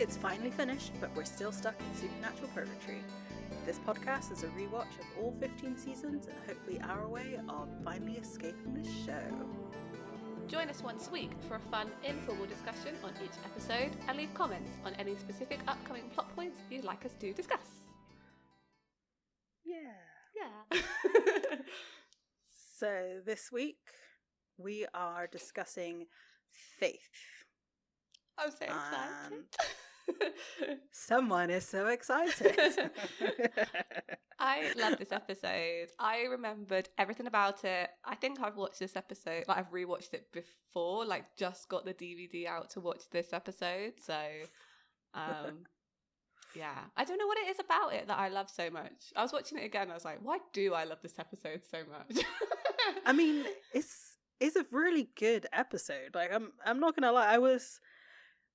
It's finally finished, but we're still stuck in supernatural purgatory. This podcast is a rewatch of all 15 seasons and hopefully our way of finally escaping this show. Join us once a week for a fun, informal discussion on each episode and leave comments on any specific upcoming plot points you'd like us to discuss. Yeah. So this week we are discussing faith. I'm so excited. Someone is so excited. I love this episode. I remembered everything about it. I think I've watched this episode, I've rewatched it before, just got the DVD out to watch this episode. So, yeah. I don't know what it is about it that I love so much. I was watching it again. I was like, why do I love this episode so much? I mean, it's a really good episode. I'm not gonna lie.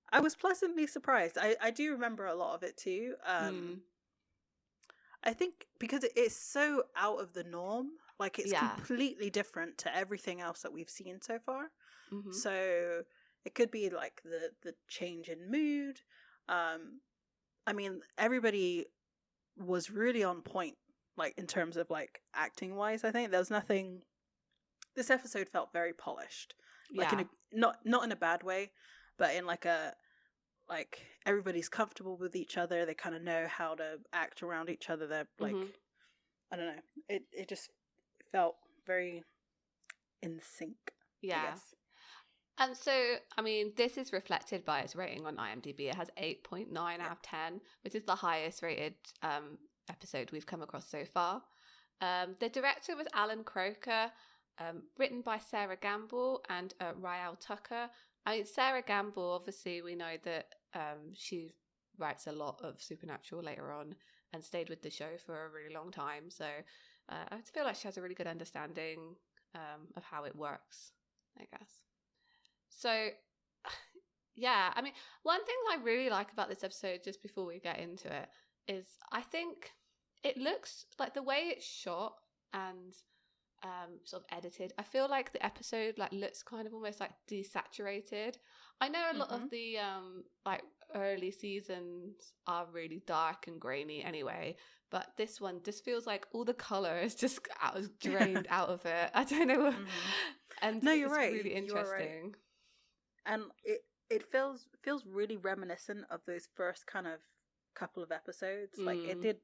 I was pleasantly surprised. I do remember a lot of it too. I think because it is so out of the norm, it's completely different to everything else that we've seen so far. Mm-hmm. So it could be the change in mood. I mean, everybody was really on point, in terms of acting wise. I think there was nothing. This episode felt very polished, not in a bad way, but in everybody's comfortable with each other. They kind of know how to act around each other. They're I don't know. It just felt very in sync. Yeah. I guess. And so, I mean, this is reflected by its rating on IMDb. It has 8.9 out of 10, which is the highest rated episode we've come across so far. The director was Alan Croker, written by Sarah Gamble and Rael Tucker. I mean, Sarah Gamble, obviously, we know that she writes a lot of Supernatural later on and stayed with the show for a really long time. So I feel like she has a really good understanding of how it works, I guess. So, yeah, I mean, one thing I really like about this episode, just before we get into it, is I think it looks like the way it's shot and sort of edited. I feel like the episode looks kind of almost desaturated. I know a lot of the early seasons are really dark and grainy anyway, but this one just feels like all the color is just drained out of it. I don't know. And no, you're it's right. Really interesting. Right. And it feels really reminiscent of those first kind of couple of episodes. It did.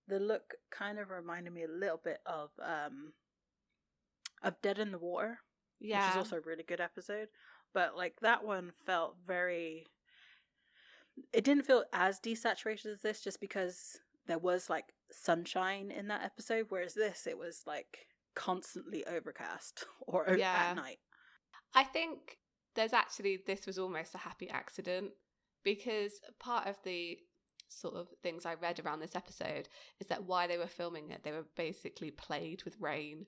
The look kind of reminded me a little bit of Dead in the Water, which is also a really good episode. But that one felt very. It didn't feel as desaturated as this, just because there was sunshine in that episode, whereas this it was constantly overcast or at night. I think this was almost a happy accident, because part of the sort of things I read around this episode is that while they were filming it, they were basically plagued with rain.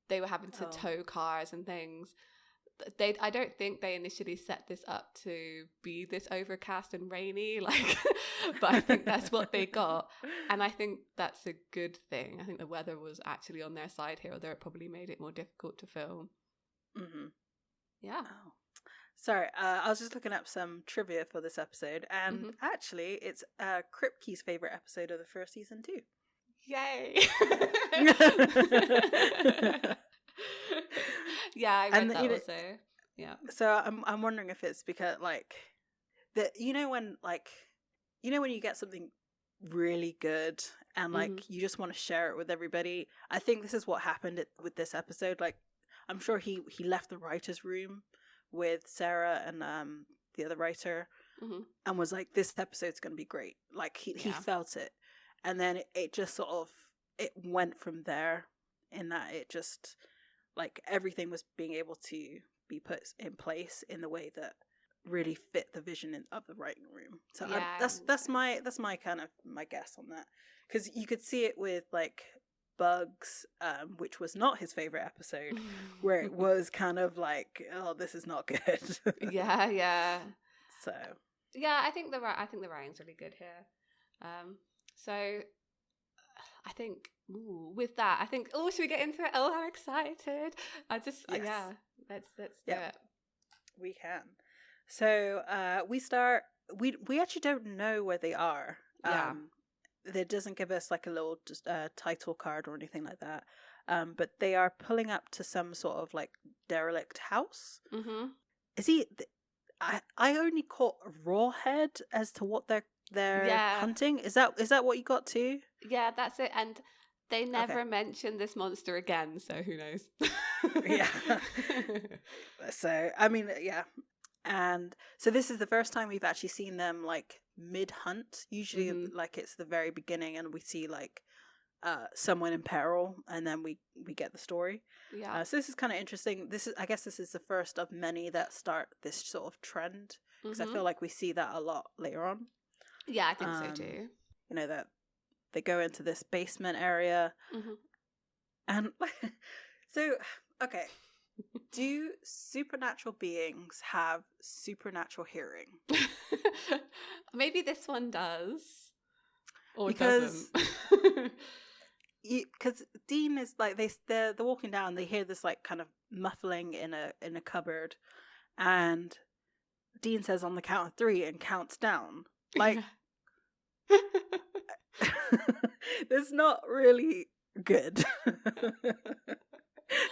They were having to tow cars and things. I don't think they initially set this up to be this overcast and rainy, but I think that's what they got. And I think that's a good thing. I think the weather was actually on their side here, although it probably made it more difficult to film. Mm-hmm. Yeah. Oh. Sorry, I was just looking up some trivia for this episode, and actually it's Kripke's favourite episode of the first season too. Yay! Yeah, I read that also. Yeah. So I'm wondering if it's because when you get something really good and you just want to share it with everybody. I think this is what happened with this episode. I'm sure he left the writer's room with Sarah and the other writer and was like, this episode's going to be great. He felt it. And then it just sort of, it went from there, in that it just, everything was being able to be put in place in the way that really fit the vision of the writing room. So that's my kind of my guess on that. Because you could see it with Bugs, which was not his favorite episode, where it was kind of oh, this is not good. yeah. So yeah, I think the writing's really good here. So I think with that, I think should we get into it? Oh, I'm excited. Let's do it. We can. So we start we actually don't know where they are. Yeah. It doesn't give us like a little title card or anything like that. But they are pulling up to some sort of like derelict house. Mm-hmm. Is he? I only caught a raw head as to what they're hunting. Is that what you got too? Yeah, that's it. And they never Okay. mention this monster again, so who knows? Yeah. So I mean, yeah. And so this is the first time we've actually seen them like mid hunt. Usually, like it's the very beginning, and we see like someone in peril, and then we get the story. Yeah. So this is kind of interesting. I guess this is the first of many that start this sort of trend, because I feel like we see that a lot later on. Yeah, I think so too. You know, that they go into this basement area, and so okay. Do supernatural beings have supernatural hearing? Maybe this one does, or because doesn't. Because Dean is like they're walking down. They hear this like kind of muffling in a cupboard, and Dean says on the count of 3 and counts down. Like, it's not really good.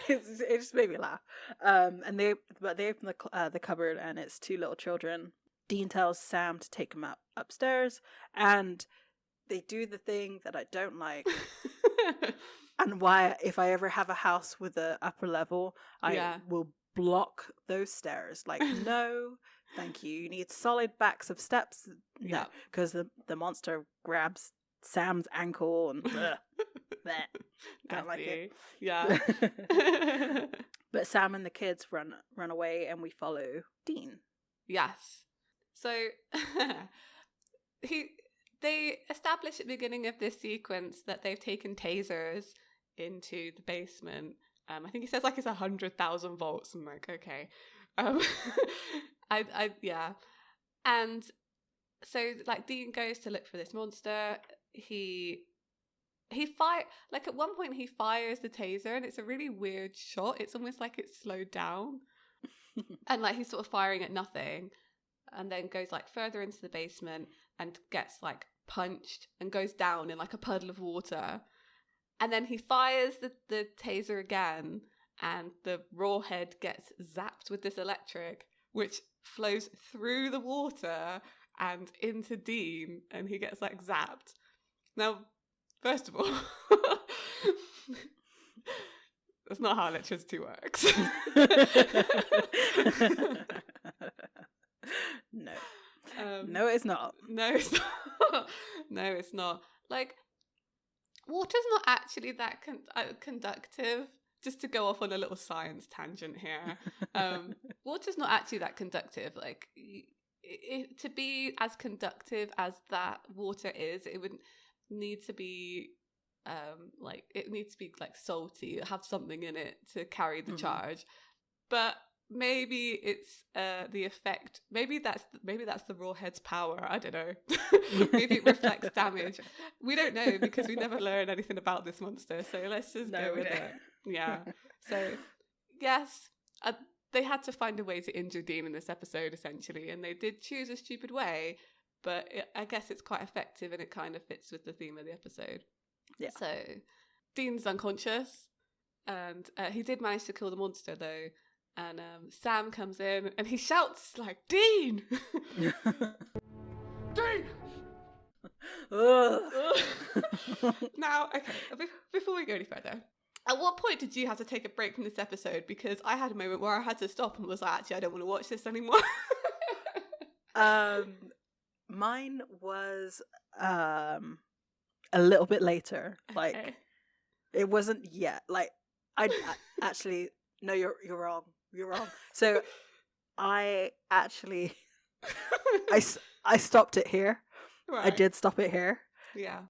It just made me laugh. And they open the cupboard, and it's 2 little children. Dean tells Sam to take him upstairs, and they do the thing that I don't like. And why, if I ever have a house with an upper level, I will block those stairs. Like, no, thank you. You need solid backs of steps. No, because the monster grabs Sam's ankle and don't like it. Yeah. But Sam and the kids run away, and we follow Dean. Yes. So they establish at the beginning of this sequence that they've taken tasers into the basement. I think he says like it's 100,000 volts. I'm like, okay. Yeah. And so like Dean goes to look for this monster. He like at one point he fires the taser, and it's a really weird shot. It's almost like it's slowed down. And like he's sort of firing at nothing, and then goes like further into the basement and gets like punched and goes down in like a puddle of water. And then he fires the taser again, and the raw head gets zapped with this electric, which flows through the water and into Dean, and he gets like zapped. Now, first of all, that's not how electricity works. No. No, it's not. No, it's not. No, it's not. Like, water's not actually that conductive. Just to go off on a little science tangent here. Water's not actually that conductive. Like, to be as conductive as that water is, it would need to be like salty, have something in it to carry the charge. But maybe it's the effect. Maybe that's the raw head's power. I don't know. Maybe it reflects damage. We don't know, because we never learn anything about this monster. So let's just go with it. Yeah. So yes, they had to find a way to injure Dean in this episode, essentially, and they did choose a stupid way. But I guess it's quite effective, and it kind of fits with the theme of the episode. Yeah. So Dean's unconscious, and he did manage to kill the monster, though. And Sam comes in, and he shouts, like, Dean! Dean! Now, okay, before we go any further, at what point did you have to take a break from this episode? Because I had a moment where I had to stop and was like, actually, I don't want to watch this anymore. Mine was a little bit later. Like, okay. It wasn't yet. Like, I actually, no, you're wrong. You're wrong. So I actually, I stopped it here. Right. I did stop it here. Yeah.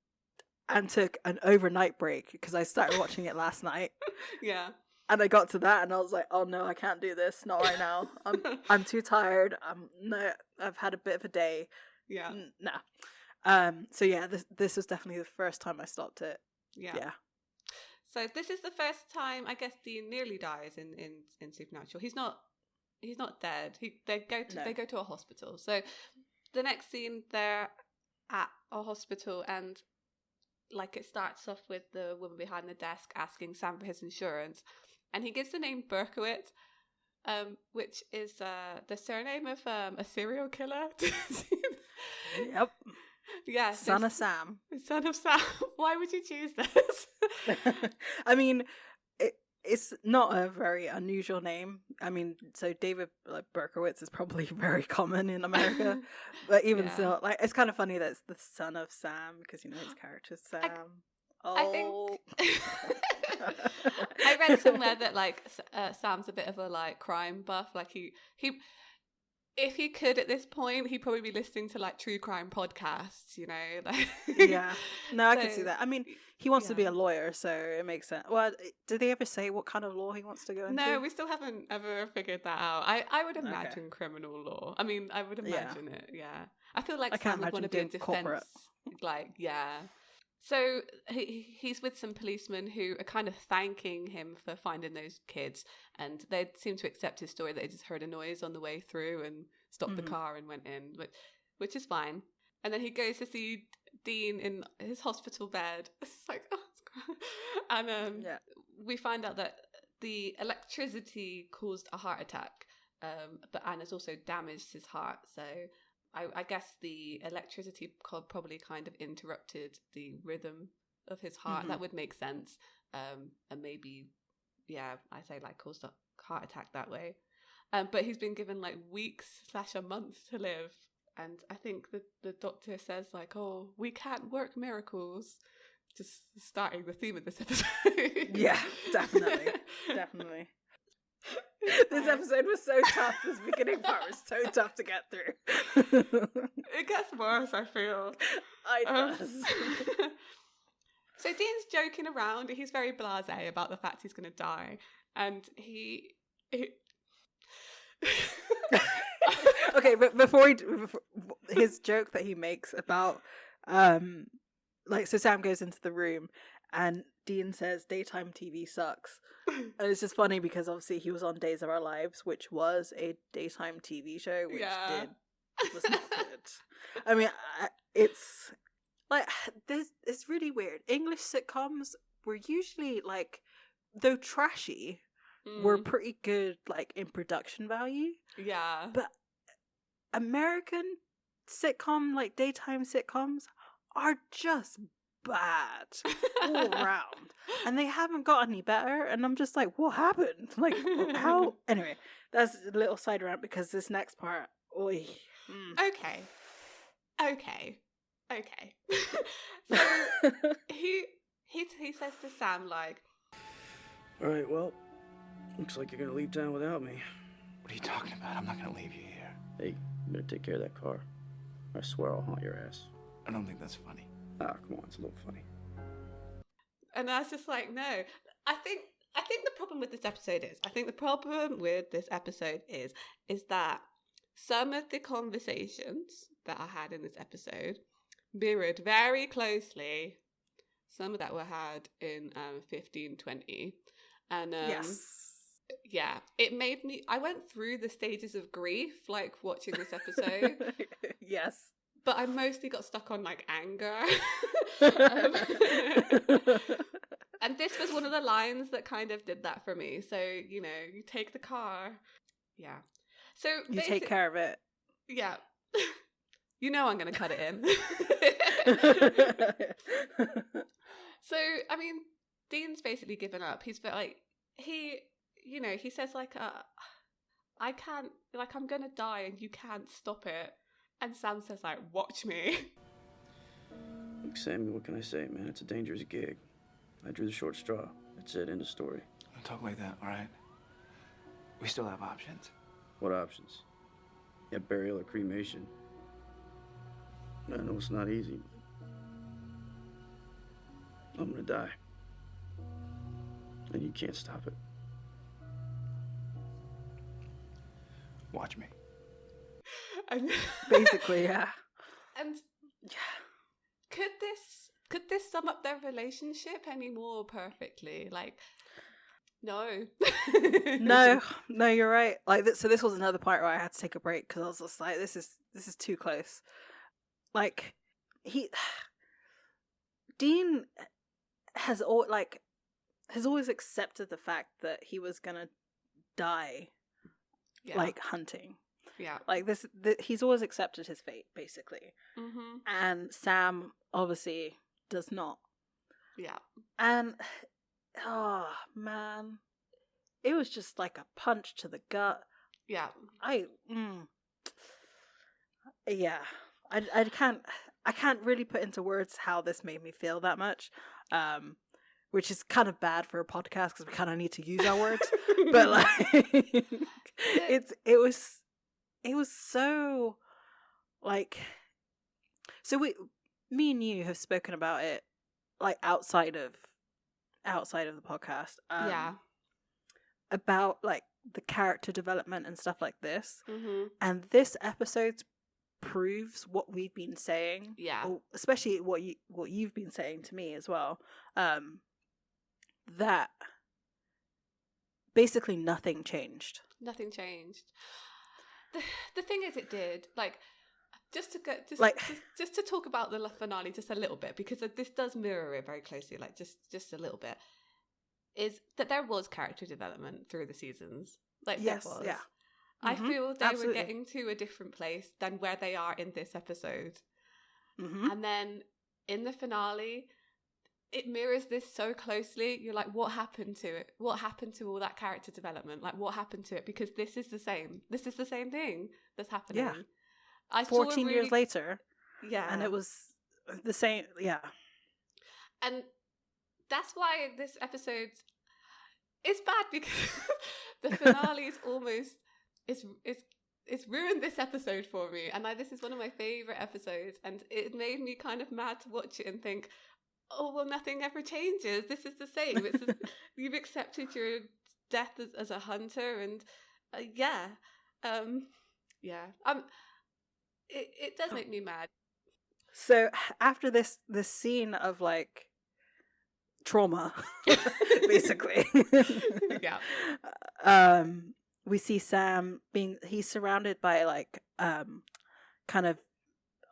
And took an overnight break, because I started watching it last night. Yeah. And I got to that, and I was like, "Oh no, I can't do this. Not right now. I'm too tired. I've had a bit of a day. Yeah. No. So yeah, this was definitely the first time I stopped it. Yeah. So this is the first time, I guess, Dean nearly dies in Supernatural. He's not dead. They go to a hospital. So the next scene, they're at a hospital, and like it starts off with the woman behind the desk asking Sam for his insurance, and he gives the name Berkowitz, which is the surname of a serial killer. Yep. Yeah. Son of Sam. Son of Sam. Why would you choose this? I mean, it's not a very unusual name. I mean, so David Berkowitz is probably very common in America, but even still, like, it's kind of funny that it's the son of Sam because, you know, his character's Sam. I think I read somewhere that like Sam's a bit of a like crime buff. Like he if he could at this point, he'd probably be listening to like true crime podcasts, you know. Like, yeah, no, I can see that. I mean, he wants to be a lawyer, so it makes sense. Well, did they ever say what kind of law he wants to go into? No, we still haven't ever figured that out. I would imagine criminal law. I mean, I would imagine it. Yeah, I feel like Sam would want to be a defense, corporate. Like, yeah. So he's with some policemen who are kind of thanking him for finding those kids, and they seem to accept his story that they just heard a noise on the way through and stopped the car and went in, which is fine. And then he goes to see Dean in his hospital bed. It's like, oh, it's great. And we find out that the electricity caused a heart attack, and has also damaged his heart. So I guess the electricity probably kind of interrupted the rhythm of his heart. That would make sense. And maybe, I say like caused a heart attack that way. But he's been given like weeks/a month to live. And I think the doctor says like, oh, we can't work miracles. Just starting the theme of this episode. Yeah, definitely. Definitely. This episode was so tough. This beginning part was so tough to get through. It gets worse, I feel. It does. So Dean's joking around. He's very blasé about the fact he's going to die. And he... Okay, but before his joke that he makes about... so Sam goes into the room and Dean says daytime TV sucks. And it's just funny because obviously he was on Days of Our Lives, which was a daytime TV show, which was not good. I mean, it's like it's really weird. English sitcoms were usually like, though trashy, were pretty good like in production value. But American sitcom, like daytime sitcoms, are just bad all around, and they haven't got any better, and I'm just like, what happened? Like, how? Anyway, that's a little side rant because this next part, okay. So he says to Sam like, all right, well, looks like you're gonna leave town without me. What are you talking about? I'm not gonna leave you here. Hey, you better take care of that car. I swear I'll haunt your ass. I don't think that's funny. Ah, come on, it's a little funny. And I was just like, no. I think the problem with this episode is that some of the conversations that I had in this episode mirrored very closely some that were had in 1520. And it made me, I went through the stages of grief like watching this episode. Yes. But I mostly got stuck on like anger. And this was one of the lines that kind of did that for me. So, you know, you take the car. Yeah. So you take care of it. Yeah. You know I'm going to cut it in. So, I mean, Dean's basically given up. He's like, he says like, I can't, like, I'm going to die and you can't stop it. And Sam says, like, watch me. Look, Sammy, what can I say, man? It's a dangerous gig. I drew the short straw. That's it, end of story. Don't talk like that, all right? We still have options. What options? Yeah, burial or cremation. I know it's not easy, but I'm gonna die. And you can't stop it. Watch me. And basically, yeah. And could this sum up their relationship any more perfectly? Like, No. No, you're right. Like, so this was another part where I had to take a break because I was just like, this is too close. Like, Dean has always accepted the fact that he was gonna die, like hunting. Yeah. Like he's always accepted his fate, basically. Mm-hmm. And Sam obviously does not. Yeah. And oh man, it was just like a punch to the gut. Yeah. Yeah. I can't really put into words how this made me feel that much. Which is kind of bad for a podcast because we kind of need to use our words. But like it was so like, so me and you have spoken about it like outside of the podcast. Yeah. About like the character development and stuff like this. Mm-hmm. And this episode proves what we've been saying. Yeah. Or especially what you've been saying to me as well. That basically nothing changed. Nothing changed. The thing is, it did. Like, just to talk about the finale just a little bit, because this does mirror it very closely. Like, just a little bit, is that there was character development through the seasons. Like, yes, there was. yeah. I feel they absolutely. were getting to a different place than where they are in this episode. Mm-hmm. And then in the finale, it mirrors this so closely. You're like, what happened to it? What happened to all that character development? Like, what happened to it? Because this is the same. This is the same thing that's happening. Yeah. 14 years later. Yeah. And it was the same. Yeah. And that's why this episode is bad, because the finale is almost... It's ruined this episode for me. And this is one of my favourite episodes. And it made me kind of mad to watch it and think, oh, well, nothing ever changes. This is the same. You've accepted your death as a hunter, and it does make me mad. So after this scene of like trauma, basically, we see Sam he's surrounded by like kind of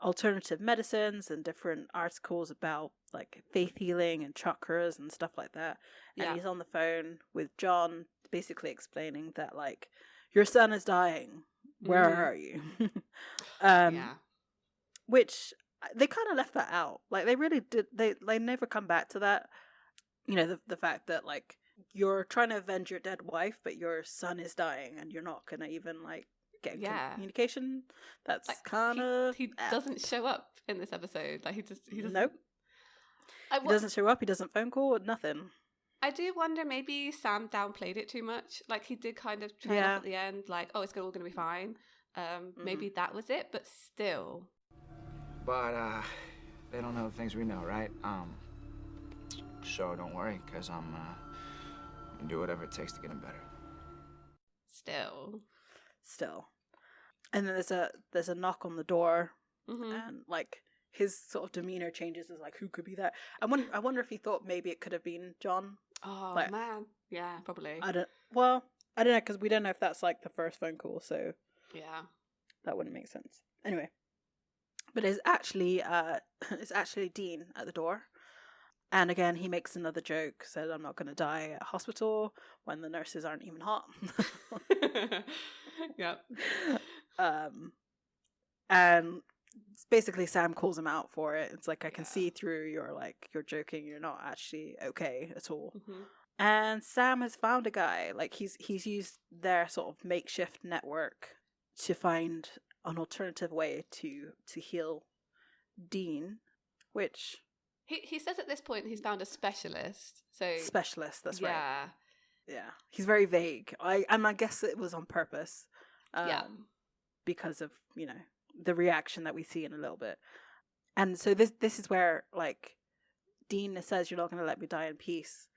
alternative medicines and different articles about like faith healing and chakras and stuff like that. And he's on the phone with John, basically explaining that like, your son is dying. Where are you? Which they kind of left that out. Like, they really did. They never come back to that. You know, the fact that like, you're trying to avenge your dead wife, but your son is dying, and you're not gonna even like get communication. That's like, kind of he doesn't show up in this episode. Like, he doesn't. Nope. He doesn't show up. He doesn't phone call. Nothing. I do wonder, maybe Sam downplayed it too much. Like, he did kind of try at the end, like, oh, it's all going to be fine. Maybe that was it, but still. But they don't know the things we know, right? So don't worry, because I'm gonna do whatever it takes to get him better. Still. And then there's a knock on the door, mm-hmm. and like, his sort of demeanor changes. Is like, who could be that? I wonder if he thought maybe it could have been John. Oh, like, man. Yeah, probably. I don't know, because we don't know if that's like the first phone call, so yeah, that wouldn't make sense. Anyway, but it's actually Dean at the door. And again, he makes another joke, said, I'm not going to die at a hospital when the nurses aren't even hot. Yep. And basically Sam calls him out for it. It's like, I can see through you're joking, you're not actually okay at all. Mm-hmm. And Sam has found a guy, like he's used their sort of makeshift network to find an alternative way to heal Dean, which... He says at this point he's found a specialist. Specialist, that's right. Yeah. Yeah. He's very vague. I guess it was on purpose. Because of, you know, the reaction that we see in a little bit. And so this is where, like, Dean says, you're not going to let me die in peace,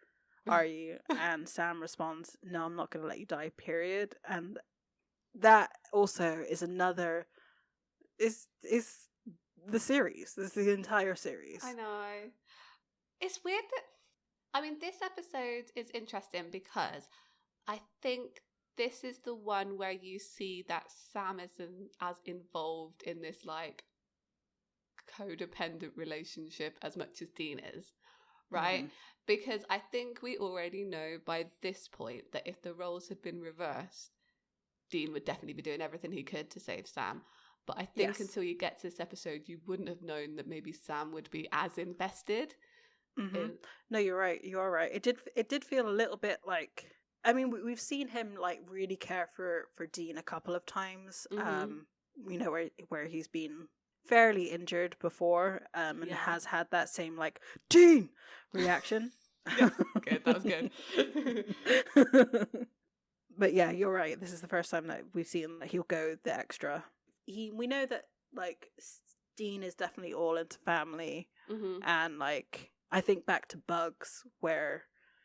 are you? And Sam responds, no, I'm not going to let you die, period. And that also is another... is the series. This is the entire series. I know. It's weird that I mean, this episode is interesting because I think this is the one where you see that Sam isn't as involved in this like codependent relationship as much as Dean is, right? Because I think we already know by this point that if the roles had been reversed, Dean would definitely be doing everything he could to save Sam. But I think until you get to this episode, you wouldn't have known that maybe Sam would be as invested. No, you're right. You are right. It did feel a little bit like. I mean, we've seen him like really care for Dean a couple of times. You know, where he's been fairly injured before, and has had that same like Dean reaction. Yes, good. That was good. But yeah, you're right. This is the first time that we've seen that he'll go the extra. We know that like Dean is definitely all into family, and like I think back to Bugs where,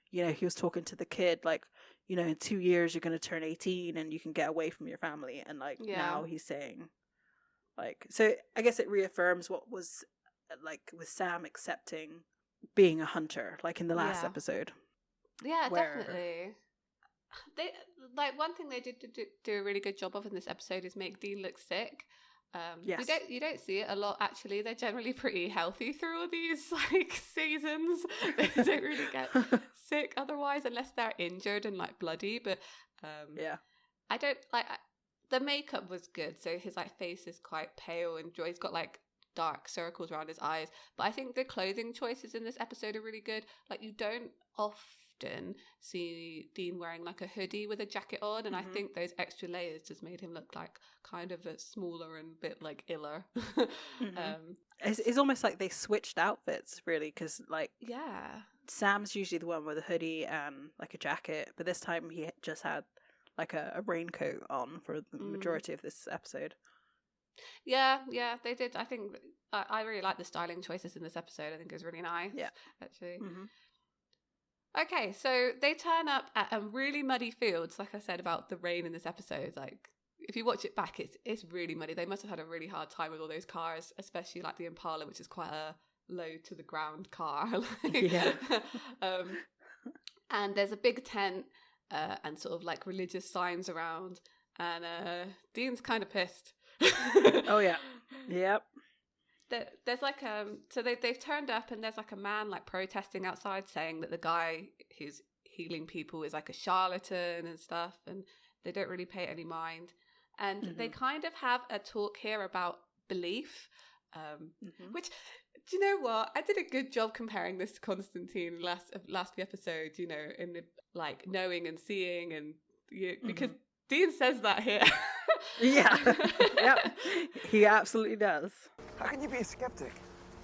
you know, he was talking to the kid like, you know, in 2 years you're going to turn 18 and you can get away from your family, and like now he's saying like, so I guess it reaffirms what was like with Sam accepting being a hunter, like in the last episode. Yeah, definitely. They like one thing they did do a really good job of in this episode is make Dean look sick. You don't see it a lot actually. They're generally pretty healthy through all these like seasons. They don't really get sick otherwise unless they're injured and like bloody. But I don't like the makeup was good. So his like face is quite pale and dry. He's got like dark circles around his eyes. But I think the clothing choices in this episode are really good. Like you don't often see Dean wearing like a hoodie with a jacket on, and I think those extra layers just made him look like kind of a smaller and a bit like iller. It's almost like they switched outfits really, because like Sam's usually the one with a hoodie and like a jacket, but this time he just had like a raincoat on for the majority of this episode. Yeah, they did. I think I really like the styling choices in this episode. I think it was really nice. Yeah, actually. Okay, so they turn up at a really muddy fields, like I said about the rain in this episode. Like, if you watch it back, it's really muddy. They must have had a really hard time with all those cars, especially like the Impala, which is quite a low to the ground car. And there's a big tent and sort of like religious signs around, and Dean's kind of pissed. Oh yeah, yep. There's like so they've turned up and there's like a man like protesting outside saying that the guy who's healing people is like a charlatan and stuff, and they don't really pay it any mind, and they kind of have a talk here about belief, which, do you know what, I did a good job comparing this to Constantine last few episodes, you know, in the like knowing and seeing, and because Dean says that here. Yep, he absolutely does. How can you be a skeptic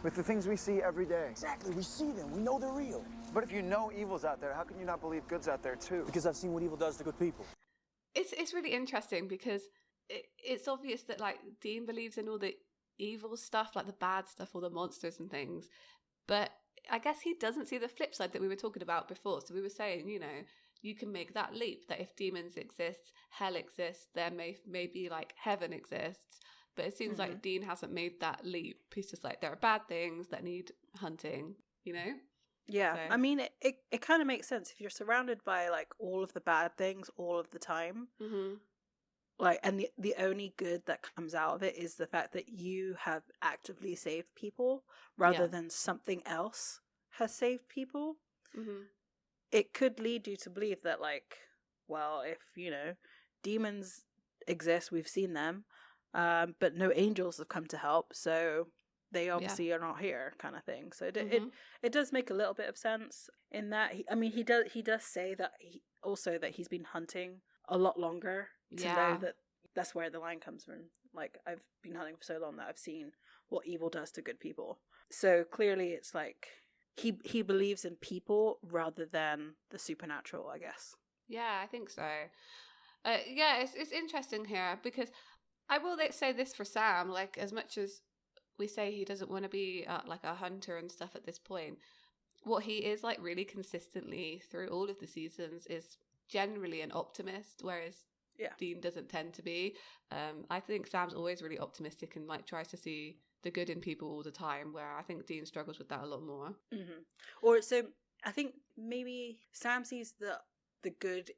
with the things we see every day? Exactly, we see them, we know they're real. But if you know evil's out there, how can you not believe good's out there too? Because I've seen what evil does to good people. It's really interesting because it's obvious that like Dean believes in all the evil stuff, like the bad stuff, all the monsters and things, but I guess he doesn't see the flip side that we were talking about before. So we were saying, you know, you can make that leap that if demons exist, hell exists, there may be like heaven exists. But it seems like Dean hasn't made that leap. He's just like, there are bad things that need hunting, you know? Yeah, so. I mean, it kind of makes sense. If you're surrounded by like all of the bad things all of the time, like, and the only good that comes out of it is the fact that you have actively saved people rather than something else has saved people. It could lead you to believe that, like, well, if, you know, demons exist, we've seen them, but no angels have come to help, so they obviously are not here, kind of thing. So it does make a little bit of sense in that. He does say that he's been hunting a lot longer to know that that's where the line comes from. Like, I've been hunting for so long that I've seen what evil does to good people. So clearly, it's like he believes in people rather than the supernatural, I guess. Yeah, I think so. It's interesting here because I will say this for Sam, like, as much as we say he doesn't want to be like a hunter and stuff at this point, what he is like really consistently through all of the seasons is generally an optimist, whereas Dean doesn't tend to be. I think Sam's always really optimistic and like tries to see the good in people all the time, where I think Dean struggles with that a lot more. Or so I think maybe Sam sees the good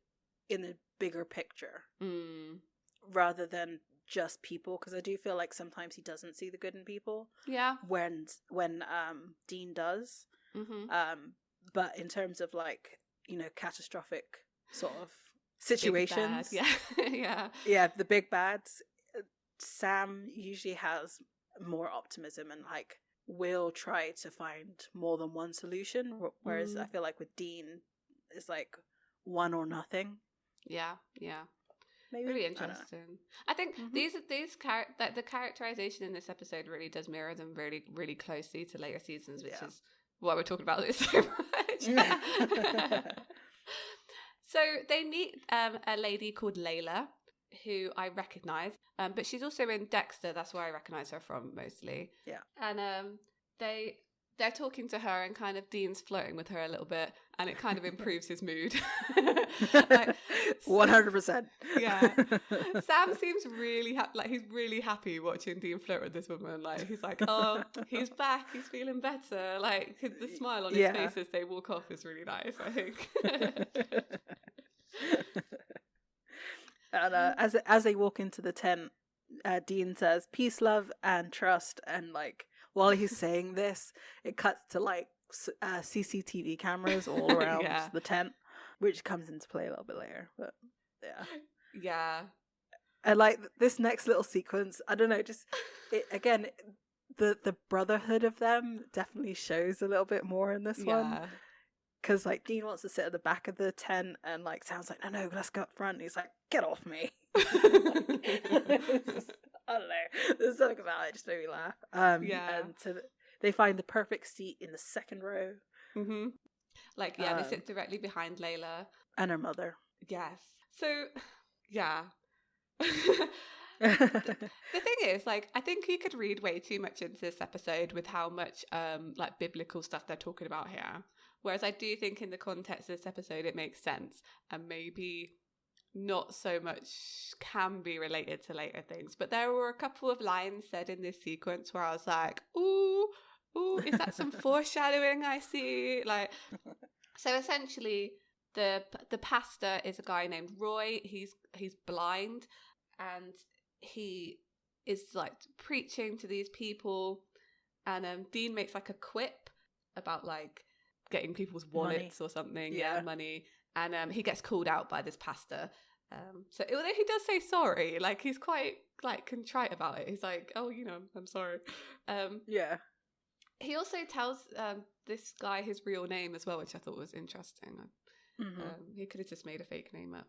in the bigger picture rather than just people, because I do feel like sometimes he doesn't see the good in people. Yeah. When Dean does. But in terms of like, you know, catastrophic sort of situations, yeah, the big bads, Sam usually has more optimism and like will try to find more than one solution, whereas I feel like with Dean it's like one or nothing. Yeah. Maybe. Really interesting. I think the characterization in this episode really does mirror them really, really closely to later seasons, which is why we're talking about this so much. So they meet a lady called Layla, who I recognise, but she's also in Dexter. That's where I recognise her from mostly. Yeah. And they're talking to her, and kind of Dean's flirting with her a little bit, and it kind of improves his mood. 100%. Yeah. Sam seems really like he's really happy watching Dean flirt with this woman. Like he's like, oh, he's back, he's feeling better. Like the smile on his face as they walk off is really nice, I think. And as they walk into the tent, Dean says peace, love, and trust, and like while he's saying this, it cuts to like CCTV cameras all around the tent, which comes into play a little bit later. But yeah. And like this next little sequence, I don't know, just again, the brotherhood of them definitely shows a little bit more in this one. Because like Dean wants to sit at the back of the tent, and like Sam's like, no, let's go up front. And he's like, get off me. I don't know. There's something about it just made me laugh. And so they find the perfect seat in the second row. Like they sit directly behind Layla and her mother. Yes. So the thing is, like, I think you could read way too much into this episode with how much like biblical stuff they're talking about here. Whereas I do think in the context of this episode it makes sense, and maybe not so much can be related to later things. But there were a couple of lines said in this sequence where I was like, ooh, is that some foreshadowing I see? Like, so essentially the pastor is a guy named Roy. He's blind, and he is like preaching to these people, and Dean makes like a quip about like getting people's wallets or something, money, and he gets called out by this pastor. So although he does say sorry, like he's quite like contrite about it. He's like, oh, you know, I'm sorry. He also tells this guy his real name as well, which I thought was interesting. He could have just made a fake name up.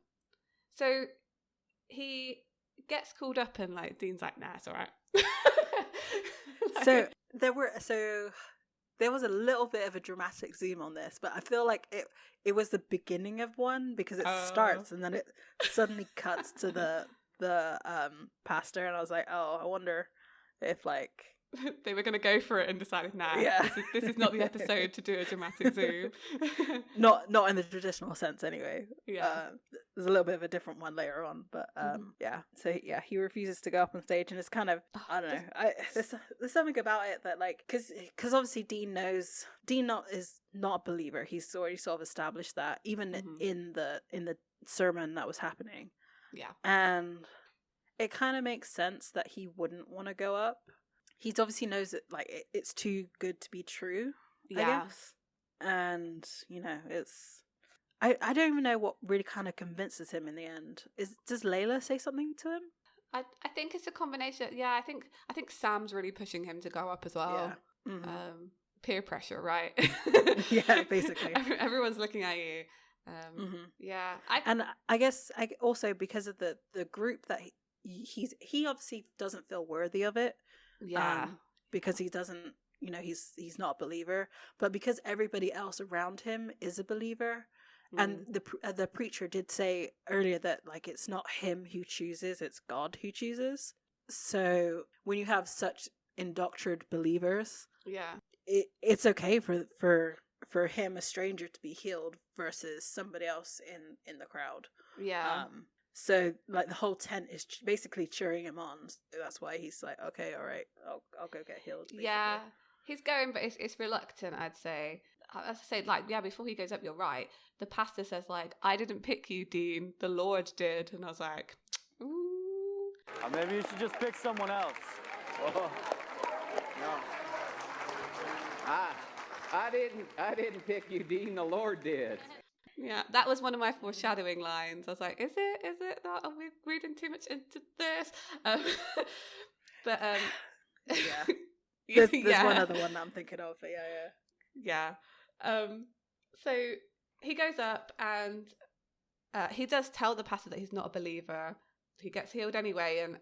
So he gets called up, and like Dean's like, nah, it's all right. So there was a little bit of a dramatic zoom on this, but I feel like it was the beginning of one, because it starts and then it suddenly cuts to the pastor, and I was like, oh, I wonder if like they were going to go for it and decided, nah, this is not the episode to do a dramatic zoom. not in the traditional sense anyway. There's a little bit of a different one later on, but so he refuses to go up on stage, and it's kind of, I don't know, there's something about it that like, because obviously Dean is not a believer. He's already sort of established that even in the sermon that was happening, and it kind of makes sense that he wouldn't want to go up. He obviously knows that like it's too good to be true, I guess. And you know, it's I don't even know what really kind of convinces him in the end. Does Layla say something to him? I think it's a combination. I think Sam's really pushing him to go up as well. Peer pressure, right? Yeah, basically. Everyone's looking at you. And I guess also because of the group that he obviously doesn't feel worthy of it. Because he doesn't, you know, he's not a believer, but because everybody else around him is a believer, and the preacher did say earlier that like it's not him who chooses, it's God who chooses. So when you have such indoctrinated believers, it's okay for him, a stranger, to be healed versus somebody else in the crowd. So like the whole tent is basically cheering him on. So that's why he's like, okay, all right, I'll go get healed. Basically. Yeah, he's going, but it's reluctant, I'd say. as I say, like, yeah, before he goes up, you're right. The pastor says, like, I didn't pick you, Dean. The Lord did. And I was like, ooh. Maybe you should just pick someone else. Oh, no. I didn't pick you, Dean. The Lord did. Yeah, that was one of my foreshadowing lines. I was like, is it? Is it? Are we reading too much into this? But yeah. There's one other one that I'm thinking of. But yeah. So he goes up and he does tell the pastor that he's not a believer. He gets healed anyway, and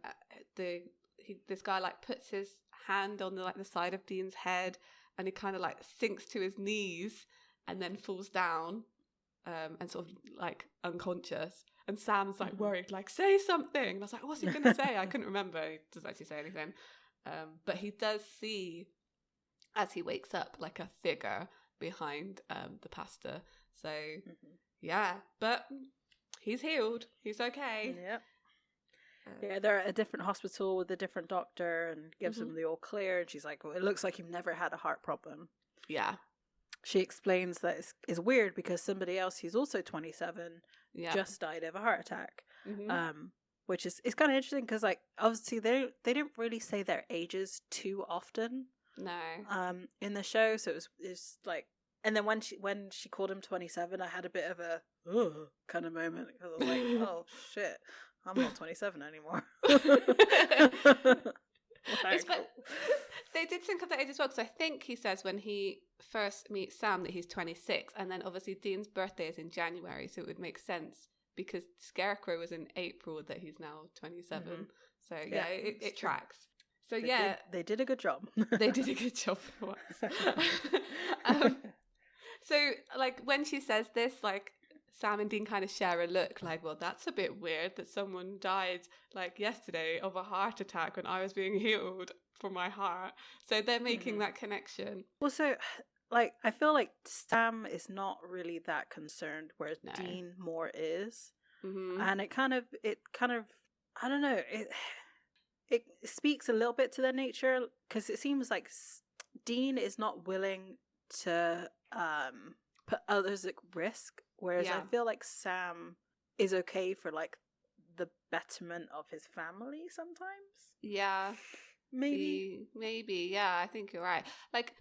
this guy like puts his hand on the side of Dean's head, and he kind of like sinks to his knees and then falls down and sort of like unconscious. And Sam's like worried, like, say something. And I was like, what's he going to say? I couldn't remember. He doesn't actually say anything. But he does see, as he wakes up, like a figure behind the pastor. So, yeah. But he's healed. He's okay. Yep. Yeah, they're at a different hospital with a different doctor and gives him the all clear. And she's like, well, it looks like you've never had a heart problem. Yeah. She explains that it's weird because somebody else who's also 27 just died of a heart attack. Which is kind of interesting because, like, obviously they didn't really say their ages too often. No. In the show, so it's like, and then when she called him 27, I had a bit of a kind of moment because I was like, oh shit, I'm not 27 anymore. They did think of that age as well, because I think he says when he first meets Sam that he's 26, and then obviously Dean's birthday is in January, so it would make sense because Scarecrow was in April that he's now 27. So yeah, it tracks. So they did a good job. They did a good job for once. So like when she says this, like Sam and Dean kind of share a look like, well, that's a bit weird that someone died like yesterday of a heart attack when I was being healed from my heart. So they're making that connection. Also, like, I feel like Sam is not really that concerned, whereas Dean more is. And it kind of, I don't know, it speaks a little bit to their nature, because it seems like Dean is not willing to put others at risk, whereas I feel like Sam is okay for like the betterment of his family sometimes. Yeah. Maybe, yeah, I think you're right. Like,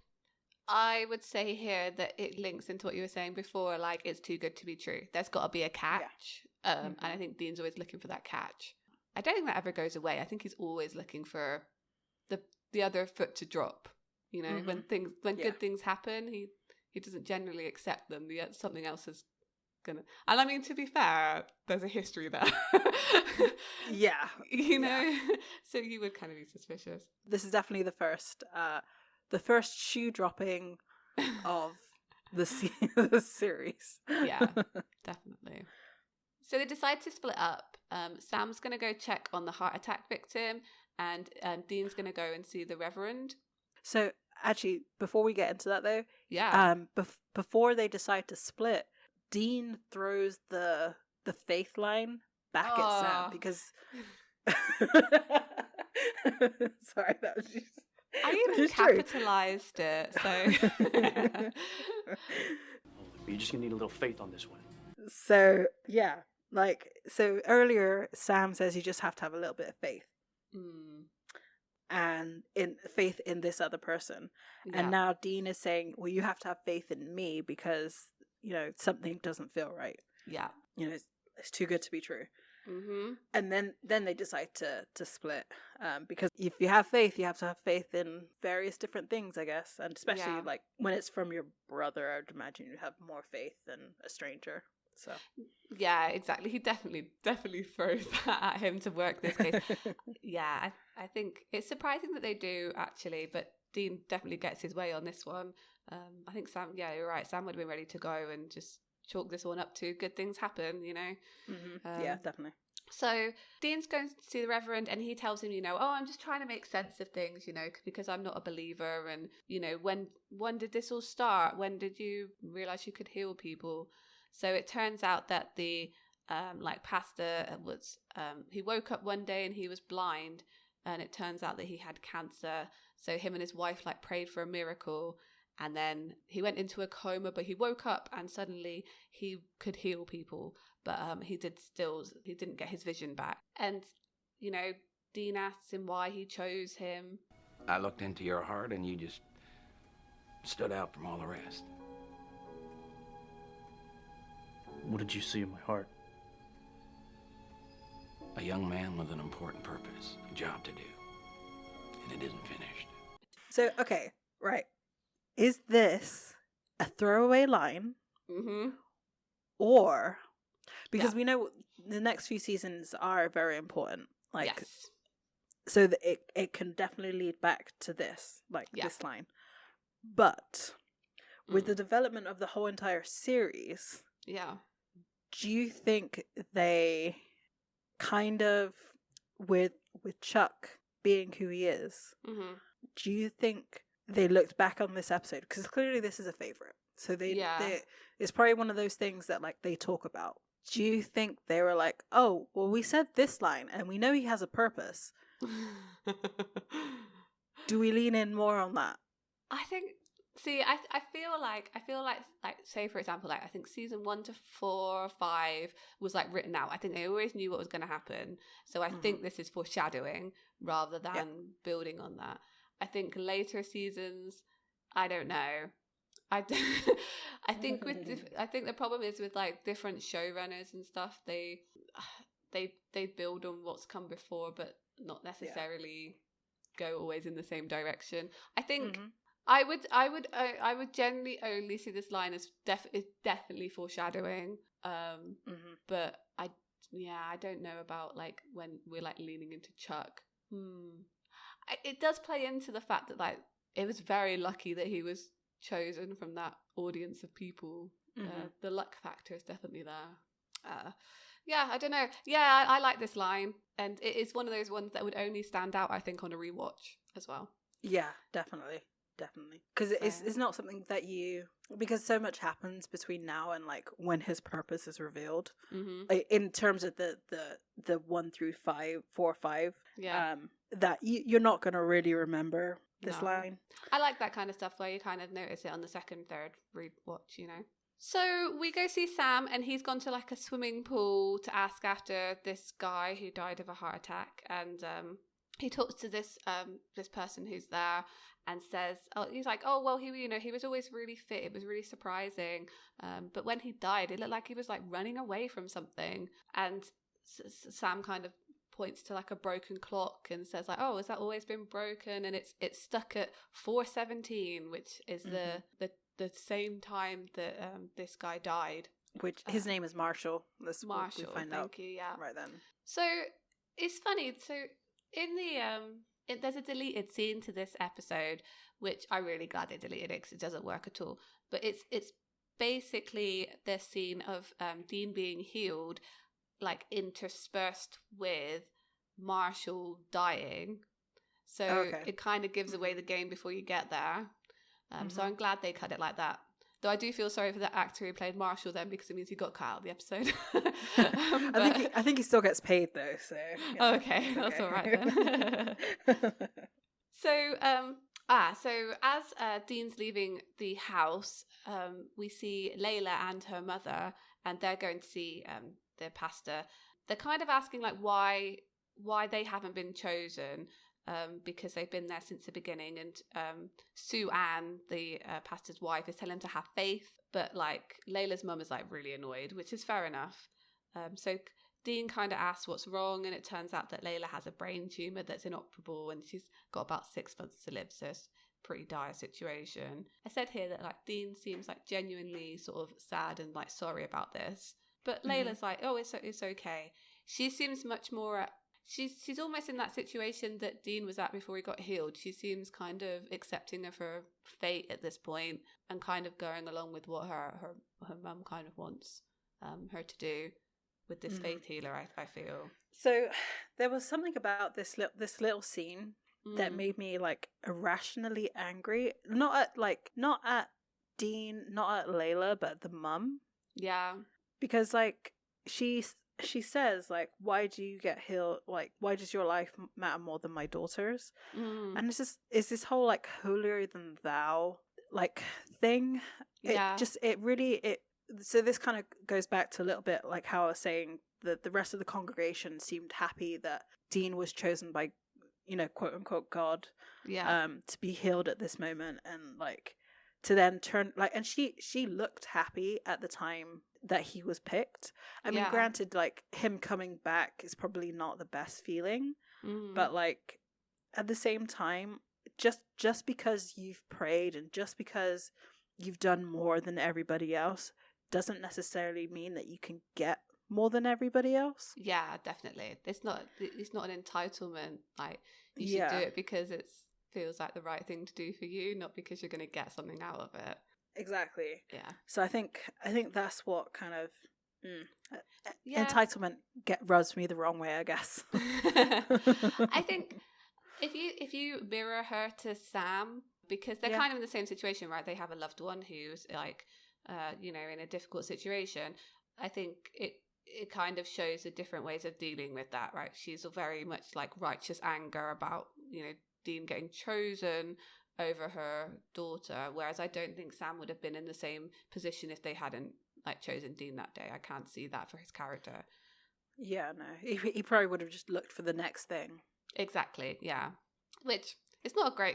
I would say here that it links into what you were saying before, like, it's too good to be true. There's got to be a catch. And I think Dean's always looking for that catch. I don't think that ever goes away. I think he's always looking for the other foot to drop. You know, when good things happen, he doesn't generally accept them. Something else is gonna. And I mean, to be fair, there's a history there. You know, so you would kind of be suspicious. This is definitely the first shoe dropping of the series. Yeah, definitely. So they decide to split up. Sam's going to go check on the heart attack victim, and Dean's going to go and see the Reverend. So actually, before we get into that though, before they decide to split, Dean throws the faith line back at Sam because. Sorry, that was just. I even capitalized it, so. You're just gonna need a little faith on this one. So yeah, like, so earlier Sam says you just have to have a little bit of faith, and in faith in this other person, and now Dean is saying, well, you have to have faith in me because, you know, something doesn't feel right. Yeah, you know, it's too good to be true. And then they decide to split, because if you have faith, you have to have faith in various different things, I guess, and especially like when it's from your brother, I would imagine you have more faith than a stranger. So yeah, exactly. He definitely throws that at him to work this case. Yeah, I think it's surprising that they do actually, but Dean definitely gets his way on this one. I think Sam, yeah, you're right. Sam would have been ready to go and just chalk this one up to good things happen, you know. Yeah, definitely. So Dean's going to see the Reverend, and he tells him, you know, oh, I'm just trying to make sense of things, you know, because I'm not a believer, and, you know, when did this all start? When did you realize you could heal people? So it turns out that the pastor was he woke up one day and he was blind, and it turns out that he had cancer. So him and his wife like prayed for a miracle, and then he went into a coma, but he woke up and suddenly he could heal people, but he didn't get his vision back. And you know, Dean asks him why he chose him. I looked into your heart and you just stood out from all the rest. What did you see in my heart? A young man with an important purpose, a job to do, and it isn't finished. So, okay, right. Is this a throwaway line? Mm-hmm. Or, because we know the next few seasons are very important. Like, yes. So it can definitely lead back to this, like this line. But with the development of the whole entire series, do you think they kind of, with Chuck being who he is, do you think they looked back on this episode? Because clearly this is a favorite. So they it's probably one of those things that like they talk about. Do you think they were like, oh, well, we said this line and we know he has a purpose. Do we lean in more on that? I think, I feel like say for example, like I think season 1 to 4 or 5 was like written out. I think they always knew what was going to happen. So I think this is foreshadowing rather than building on that. I think later seasons, I don't know. I think the problem is with like different showrunners and stuff. They build on what's come before, but not necessarily go always in the same direction. I think I would generally only see this line as definitely foreshadowing. But I don't know about like when we're like leaning into Chuck. It does play into the fact that like it was very lucky that he was chosen from that audience of people. The luck factor is definitely there. I don't know. I like this line, and it is one of those ones that would only stand out, I think, on a rewatch as well. Yeah, definitely because it's not something that because so much happens between now and like when his purpose is revealed, in terms of the 1 through 5, 4 or 5, that you're not going to really remember this line. I like that kind of stuff where you kind of notice it on the second, third rewatch, you know. So we go see Sam, and he's gone to like a swimming pool to ask after this guy who died of a heart attack, and he talks to this person who's there and says, he's like, oh well, he was always really fit. It was really surprising, but when he died, it looked like he was like running away from something. And Sam kind of points to like a broken clock and says like, oh, has that always been broken? And it's stuck at 4:17, which is the same time that this guy died. Which his name is Marshall. Marshall, we find thank out you, yeah. Right then. So it's funny. So in the there's a deleted scene to this episode, which I'm really glad they deleted it because it doesn't work at all. But it's basically the scene of Dean being healed, like interspersed with Marshall dying. So it kind of gives away the game before you get there. So I'm glad they cut it like that. Though I do feel sorry for the actor who played Marshall then, because it means he got cut out of the episode. I think he still gets paid though. So okay, that's all right then. So as Dean's leaving the house, we see Layla and her mother, and they're going to see the pastor. They're kind of asking like why they haven't been chosen. Because they've been there since the beginning, and Sue Ann, the pastor's wife, is telling him to have faith, but like Layla's mum is like really annoyed, which is fair enough. So Dean kind of asks what's wrong, and it turns out that Layla has a brain tumor that's inoperable, and she's got about 6 months to live, so it's a pretty dire situation. I said here that like Dean seems like genuinely sort of sad and like sorry about this, but Layla's like, oh, it's okay. She seems much more She's almost in that situation that Dean was at before he got healed. She seems kind of accepting of her fate at this point and kind of going along with what her mum kind of wants her to do with this faith healer, I feel. So there was something about this little scene that made me like irrationally angry. Not at Dean, not at Layla, but the mum. Yeah. Because like she says like, why do you get healed, like why does your life matter more than my daughter's? And it's this whole like holier than thou like thing. Yeah. So this kind of goes back to a little bit like how I was saying that the rest of the congregation seemed happy that Dean was chosen by, quote unquote God, to be healed at this moment, and like to then turn like, and she looked happy at the time that he was picked. I mean, granted, like him coming back is probably not the best feeling, but like at the same time, just because you've prayed and just because you've done more than everybody else doesn't necessarily mean that you can get more than everybody else. Yeah, definitely. It's not an entitlement. Like, you should do it because it feels like the right thing to do for you, not because you're going to get something out of it. Exactly. Yeah. So I think that's what kind of entitlement rubs me the wrong way, I guess. I think if you mirror her to Sam, because they're kind of in the same situation, right? They have a loved one who's like, in a difficult situation. I think it kind of shows the different ways of dealing with that, right? She's very much like righteous anger about, Dean getting chosen over her daughter, whereas I don't think Sam would have been in the same position if they hadn't like chosen Dean that day. I can't see that for his character. Yeah, no. He probably would have just looked for the next thing. Exactly, yeah. Which it's not a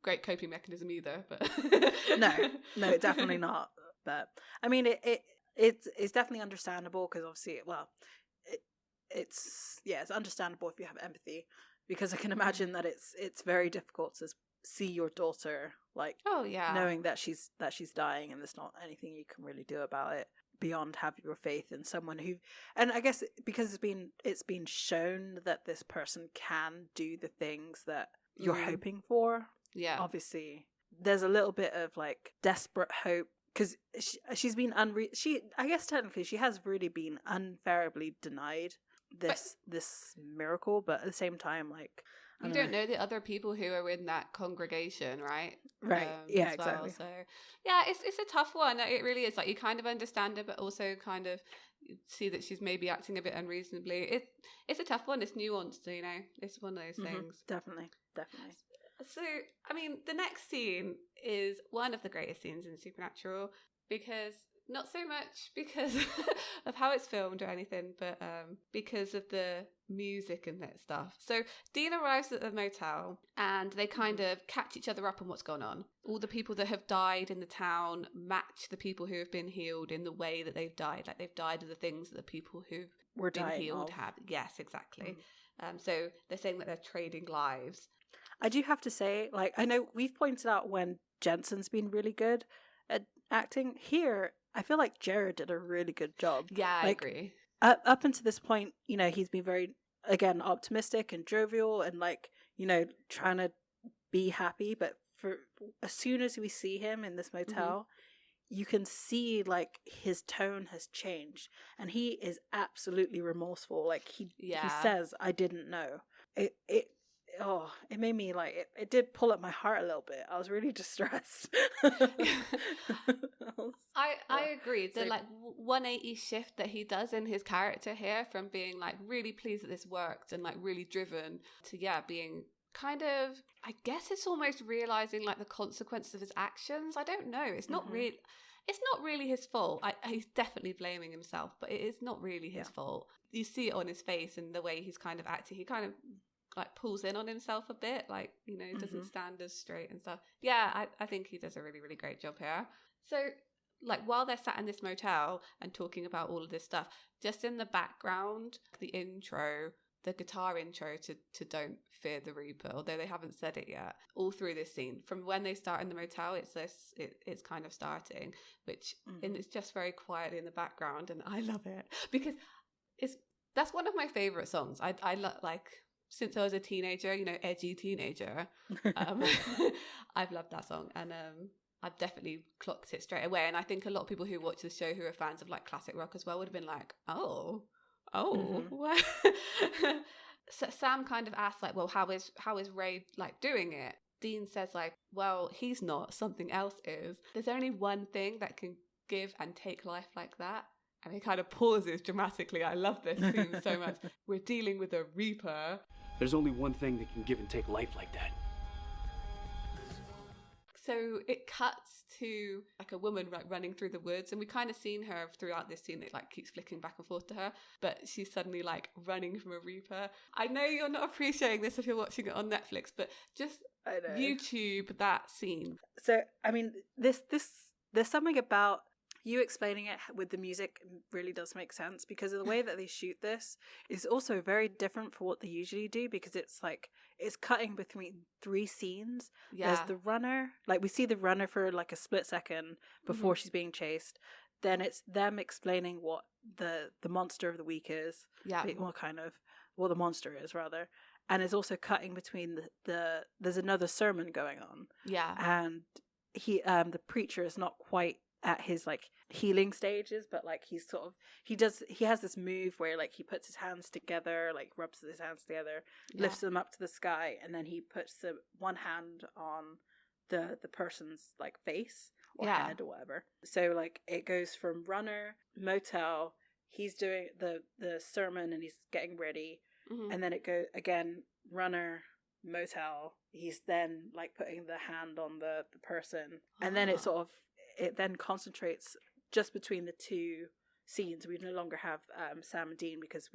great coping mechanism either, but no, definitely not. But I mean, it's definitely understandable because obviously, it's understandable if you have empathy, because I can imagine that it's very difficult to see your daughter like knowing that she's dying and there's not anything you can really do about it beyond have your faith in someone who, and I guess because it's been shown that this person can do the things that you're hoping for. Yeah, obviously there's a little bit of like desperate hope because she's been I guess technically she has really been unfairly denied this miracle, but at the same time, like, you don't know the other people who are in that congregation, right? Right. Yeah, exactly. So yeah, it's a tough one. It really is. Like, you kind of understand her, but also kind of see that she's maybe acting a bit unreasonably. It's a tough one. It's nuanced, It's one of those things. Definitely. So, I mean, the next scene is one of the greatest scenes in Supernatural, because not so much because of how it's filmed or anything, but because of the music and that stuff. So Dean arrives at the motel and they kind of catch each other up on what's going on. All the people that have died in the town match the people who have been healed in the way that they've died. Like, they've died of the things that the people who've been healed have. Yes, exactly. So they're saying that they're trading lives. I do have to say, like, I know we've pointed out when Jensen's been really good at acting. Here, I feel like Jared did a really good job. Yeah, I agree. Up until this point, he's been very, again, optimistic and jovial and, like, trying to be happy. But as soon as we see him in this motel, you can see, like, his tone has changed. And he is absolutely remorseful. Like, he says, I didn't know. It made me like it did pull at my heart a little bit. I was really distressed. I agree. The like 180 shift that he does in his character here, from being like really pleased that this worked and like really driven to being kind of, I guess it's almost realizing like the consequences of his actions. I don't know. It's not really his fault. He's definitely blaming himself, but it is not really his fault. You see it on his face and the way he's kind of acting. He kind of like pulls in on himself a bit, like, doesn't stand as straight and stuff. Yeah, I think he does a really, really great job here. So, like, while they're sat in this motel and talking about all of this stuff, just in the background, the intro, the guitar intro to Don't Fear the Reaper, although they haven't said it yet, all through this scene, from when they start in the motel, it's kind of starting, which and it's just very quietly in the background, and I love it because that's one of my favorite songs. I like, since I was a teenager, edgy teenager, I've loved that song, and I've definitely clocked it straight away. And I think a lot of people who watch the show who are fans of like classic rock as well would have been like, what? So Sam kind of asks like, well, how is Ray like doing it? Dean says like, well, he's not, something else is. There's only one thing that can give and take life like that. And he kind of pauses dramatically. I love this scene so much. We're dealing with a Reaper. There's only one thing that can give and take life like that. So it cuts to like a woman running through the woods, and we kind of seen her throughout this scene. It like keeps flicking back and forth to her, but she's suddenly like running from a Reaper. I know you're not appreciating this if you're watching it on Netflix, but just YouTube that scene. So I mean, there's something about you explaining it with the music really does make sense, because of the way that they shoot this is also very different for what they usually do, because it's like it's cutting between 3 scenes. There's the runner, like we see the runner for like a split second before she's being chased. Then it's them explaining what the monster of the week is. Yeah. What the monster is rather. And it's also cutting between there's another sermon going on. Yeah. And he the preacher is not quite at his like healing stages, but like he has this move where like he puts his hands together, like rubs his hands together, lifts them up to the sky, and then he puts one hand on the person's like face or head or whatever. So like it goes from runner, motel, he's doing the sermon and he's getting ready, and then it goes again, runner, motel, he's then like putting the hand on the person, and then it then concentrates just between the 2 scenes. We no longer have Sam and Dean because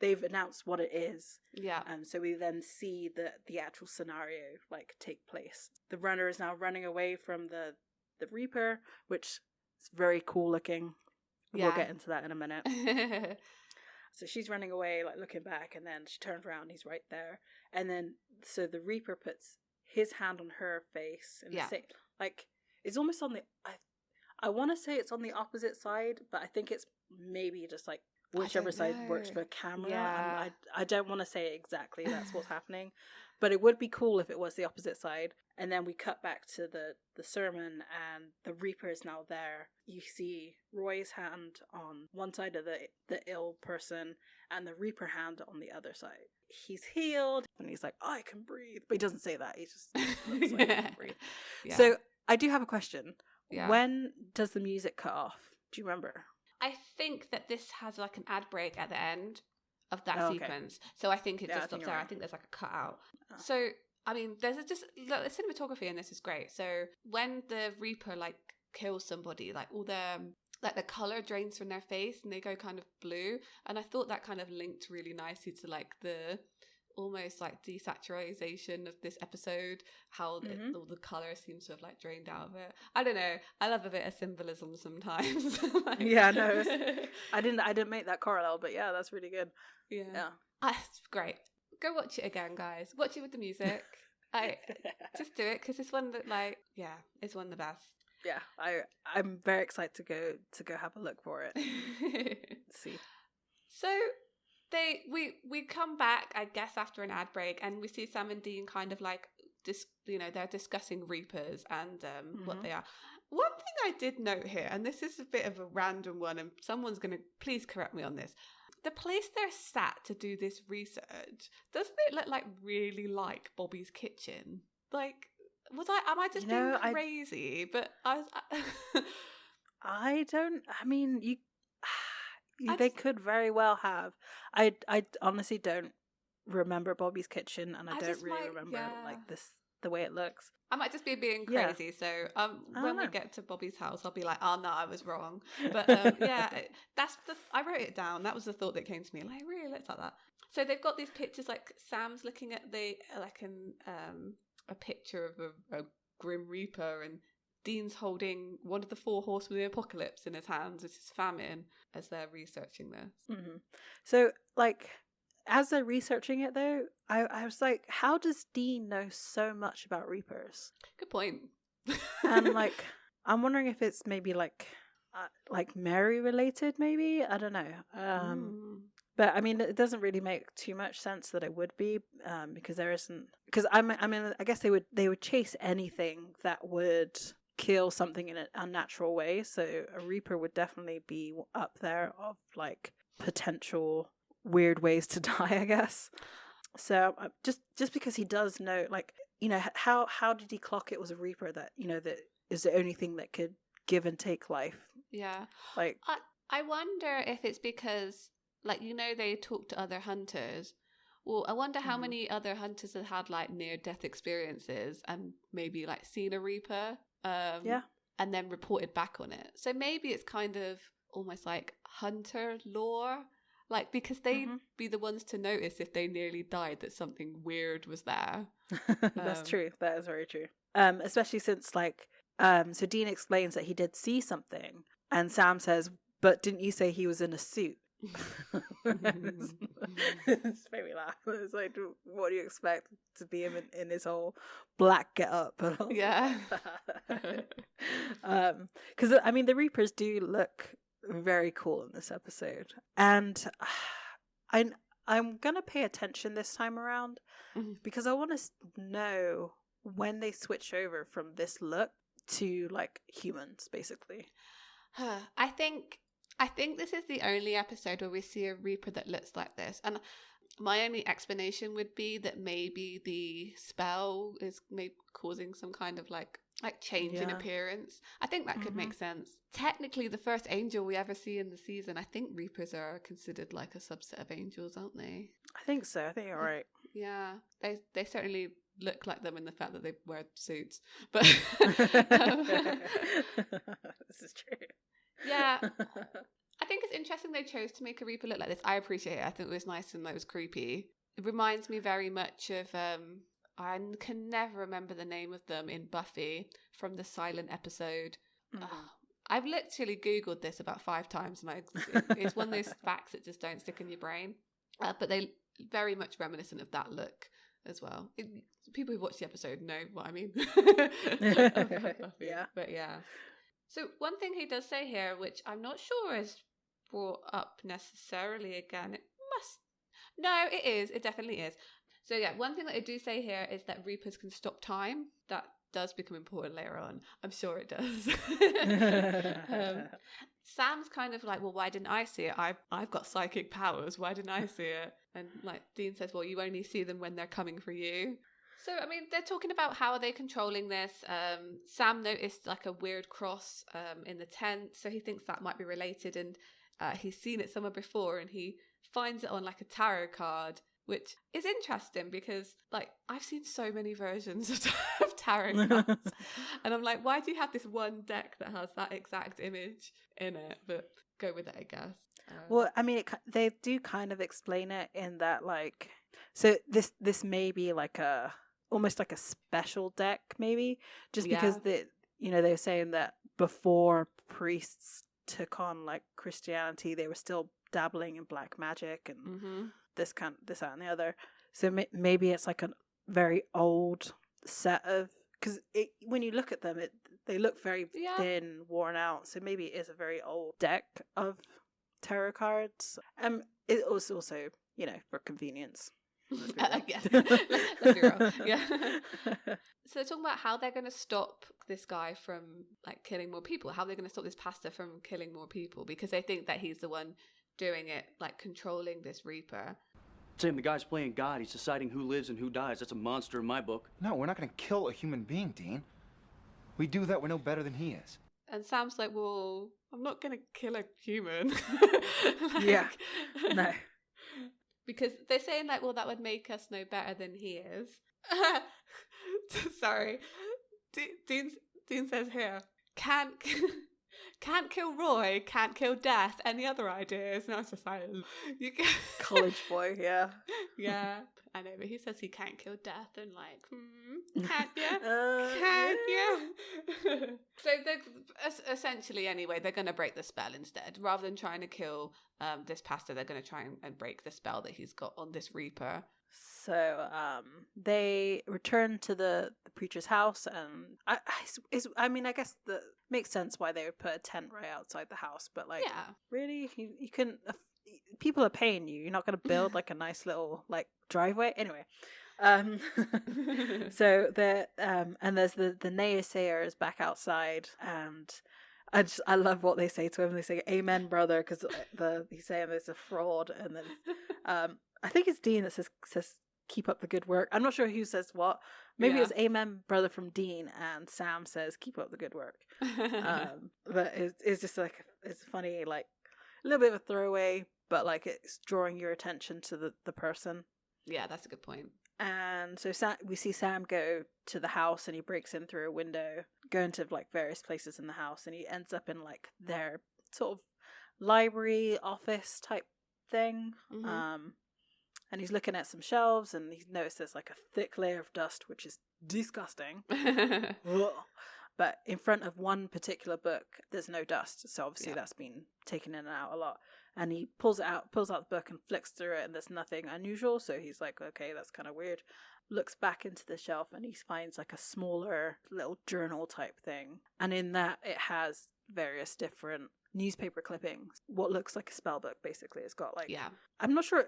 they've announced what it is. Yeah. So we then see the actual scenario like take place. The runner is now running away from the Reaper, which is very cool looking. Yeah. We'll get into that in a minute. So she's running away, like looking back, and then she turns around, he's right there. And then so the Reaper puts his hand on her face and it's almost on the I want to say it's on the opposite side, but I think it's maybe just like whichever side works for camera. Yeah. I don't want to say exactly that's what's happening, but it would be cool if it was the opposite side. And then we cut back to the sermon, and the Reaper is now there. You see Roy's hand on one side of the ill person, and the Reaper hand on the other side. He's healed, and he's like, I can breathe. But he doesn't say that. He just looks like he can breathe. Yeah. So I do have a question. Yeah. When does the music cut off? Do you remember? I think that this has like an ad break at the end of that sequence. Okay. So I think it just stops there. Right. I think there's like a cutout. Oh. So, I mean, the cinematography in this is great. So when the Reaper like kills somebody, like all the color drains from their face and they go kind of blue. And I thought that kind of linked really nicely to like the almost like desaturation of this episode, how all the color seems to have like drained out of it. I don't know, I love a bit of symbolism sometimes. Like... yeah, no, I didn't make that parallel, but yeah, that's really good. Yeah. It's great. Go watch it again, guys. Watch it with the music. I just do it because it's one that like it's one of the best. Yeah, I'm very excited to go have a look for it. Let's see. So we come back, I guess, after an ad break, and we see Sam and Dean kind of like they're discussing Reapers and what they are. One thing I did note here, and this is a bit of a random one, and someone's going to please correct me on this. The place they're sat to do this research, doesn't it look like really like Bobby's kitchen? Like, am I just being crazy? But they could very well have. I honestly don't remember Bobby's kitchen, and I don't really remember like the way it looks. I might just be being crazy. So when we get to Bobby's house, I'll be like, oh no, I was wrong. But I wrote it down. That was the thought that came to me. Like, it really looks like that. So they've got these pictures. Like Sam's looking at a picture of a Grim Reaper, and Dean's holding one of the 4 horsemen of the apocalypse in his hands, which is famine, as they're researching this. Mm-hmm. So, like, as they're researching it, though, I was like, how does Dean know so much about Reapers? Good point. And, like, I'm wondering if it's maybe, like Mary related, maybe? I don't know. But, I mean, it doesn't really make too much sense that it would be, because there isn't... Because, I mean, I guess they would chase anything that would kill something in an unnatural way. So a Reaper would definitely be up there of, like, potential weird ways to die, I guess. So just because he does know, like, you know, how did he clock it was a Reaper that, you know, that is the only thing that could give and take life? Yeah. Like... I wonder if it's because... Like, you know, they talk to other hunters. well, I wonder how many other hunters have had like near-death experiences and maybe like seen a Reaper, and then reported back on it. So maybe it's kind of almost like hunter lore, like because they'd be the ones to notice if they nearly died that something weird was there. That's true. That is very true. Especially since so Dean explains that he did see something, and Sam says, "But didn't you say he was in a suit?" It's made me laugh. It's like, what do you expect to be him in his whole black get up? Yeah. Because I mean, the Reapers do look very cool in this episode, and I'm gonna pay attention this time around because I want to know when they switch over from this look to like humans, basically. I think this is the only episode where we see a Reaper that looks like this. And my only explanation would be that maybe the spell is maybe causing some kind of like change in appearance. I think that could make sense. Technically, the first angel we ever see in the season, I think Reapers are considered like a subset of angels, aren't they? I think so. I think you're right. Yeah, they certainly look like them in the fact that they wear suits. But this is true. Yeah. I think it's interesting they chose to make a Reaper look like this. I appreciate it. I think it was nice and it was creepy. It reminds me very much of I can never remember the name of them in Buffy from the silent episode. I've literally Googled this about 5 times, and it's one of those facts that just don't stick in your brain. But they very much reminiscent of that look as well. People who watch the episode know what I mean. Yeah. But yeah. So one thing he does say here, which I'm not sure is brought up necessarily again. It is. It definitely is. So yeah, one thing that I do say here is that Reapers can stop time. That does become important later on. I'm sure it does. Sam's kind of like, well, why didn't I see it? I've got psychic powers. Why didn't I see it? And like Dean says, well, you only see them when they're coming for you. So, I mean, they're talking about how are they controlling this. Sam noticed like a weird cross in the tent, so he thinks that might be related, and he's seen it somewhere before, and he finds it on like a tarot card, which is interesting because like I've seen so many versions of tarot cards, and I'm like, why do you have this one deck that has that exact image in it? But go with it, I guess. Well, I mean, they do kind of explain it in that like, so this may be like almost like a special deck, maybe, just because they were saying that before priests took on like Christianity, they were still dabbling in black magic and this, that, and the other. So maybe it's like a very old set of, because when you look at them, they look very thin, worn out. So maybe it is a very old deck of tarot cards. It was also, for convenience. Yeah. Let's be real. Yeah. So they're talking about how they're going to stop this guy from like killing more people. How they're going to stop this pastor from killing more people, because they think that he's the one doing it, like controlling this Reaper. Sam, the guy's playing God. He's deciding who lives and who dies. That's a monster in my book. No, we're not going to kill a human being, Dean. We do that, we're no better than he is. And Sam's like, well, I'm not going to kill a human. Yeah. No. Because they're saying like, well, that would make us no better than he is. Sorry. Dean says here, can't kill Roy, can't kill Death. Any other ideas? And I was just like, college boy, yeah. Yeah, I know, but he says he can't kill Death, and like, can't you? Can't you? So they're essentially, anyway, they're going to break the spell instead. Rather than trying to kill this pastor, they're going to try and break the spell that he's got on this Reaper. So they return to the preacher's house, and I guess that makes sense why they would put a tent right outside the house, but like, really, you couldn't. People are paying you. You're not going to build like a nice little like driveway anyway. So the and there's the naysayers back outside, and I love what they say to him. They say, "Amen, brother," because he's saying there's a fraud, and then I think it's Dean that says keep up the good work. I'm not sure who says what. Maybe it's Amen, brother from Dean, and Sam says keep up the good work. But it's just like, it's funny, like a little bit of a throwaway, but like it's drawing your attention to the person. Yeah, that's a good point. And so we see Sam go to the house, and he breaks in through a window, go into like various places in the house, and he ends up in like their sort of library office type thing. Mm-hmm. And he's looking at some shelves, and he's noticed there's like a thick layer of dust, which is disgusting. But in front of one particular book, there's no dust, so obviously that's been taken in and out a lot. And he pulls out the book and flicks through it, and there's nothing unusual, so he's like, okay, that's kind of weird. Looks back into the shelf, and he finds like a smaller little journal type thing, and in that it has various different newspaper clippings, what looks like a spell book. Basically, it's got like, I'm not sure,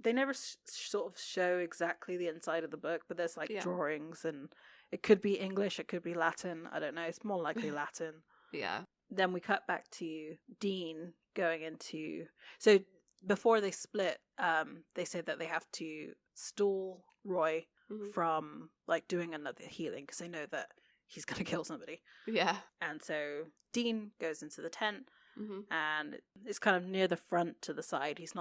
they never sort of show exactly the inside of the book, but there's like drawings, and it could be English, it could be Latin, I don't know, it's more likely Latin. Then we cut back to Dean going into, so before they split, they say that they have to stall Roy from like doing another healing, because they know that he's going to kill somebody. And so Dean goes into the tent, and it's kind of near the front to the side. It's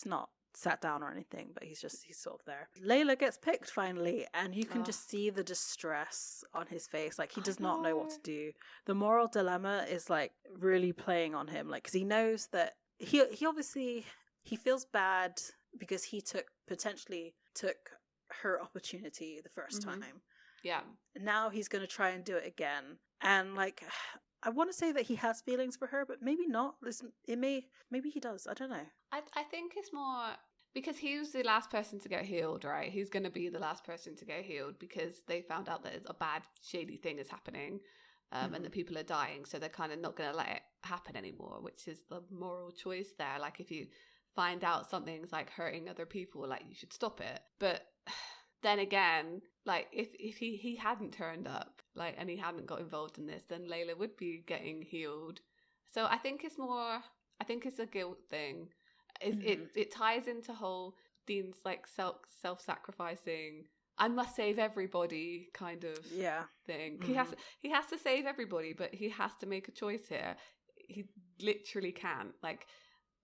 not sat down or anything, but he's sort of there. Layla gets picked finally, and you can just see the distress on his face. Like, he does not know what to do. The moral dilemma is like really playing on him, like, because he knows that he obviously, he feels bad because he potentially took her opportunity the first time. Now he's going to try and do it again. And like, I want to say that he has feelings for her, but maybe not. Maybe he does. I don't know. I think it's more because he was the last person to get healed, right? He's going to be the last person to get healed because they found out that a bad, shady thing is happening, and that people are dying. So they're kind of not going to let it happen anymore, which is the moral choice there. Like, if you find out something's like hurting other people, like, you should stop it. But then again, like, if he hadn't turned up, like, and he hadn't got involved in this, then Layla would be getting healed. So I think it's a guilt thing. It ties into whole Dean's like self-sacrificing, I must save everybody kind of thing. He has to save everybody, but he has to make a choice here. He literally can't. Like,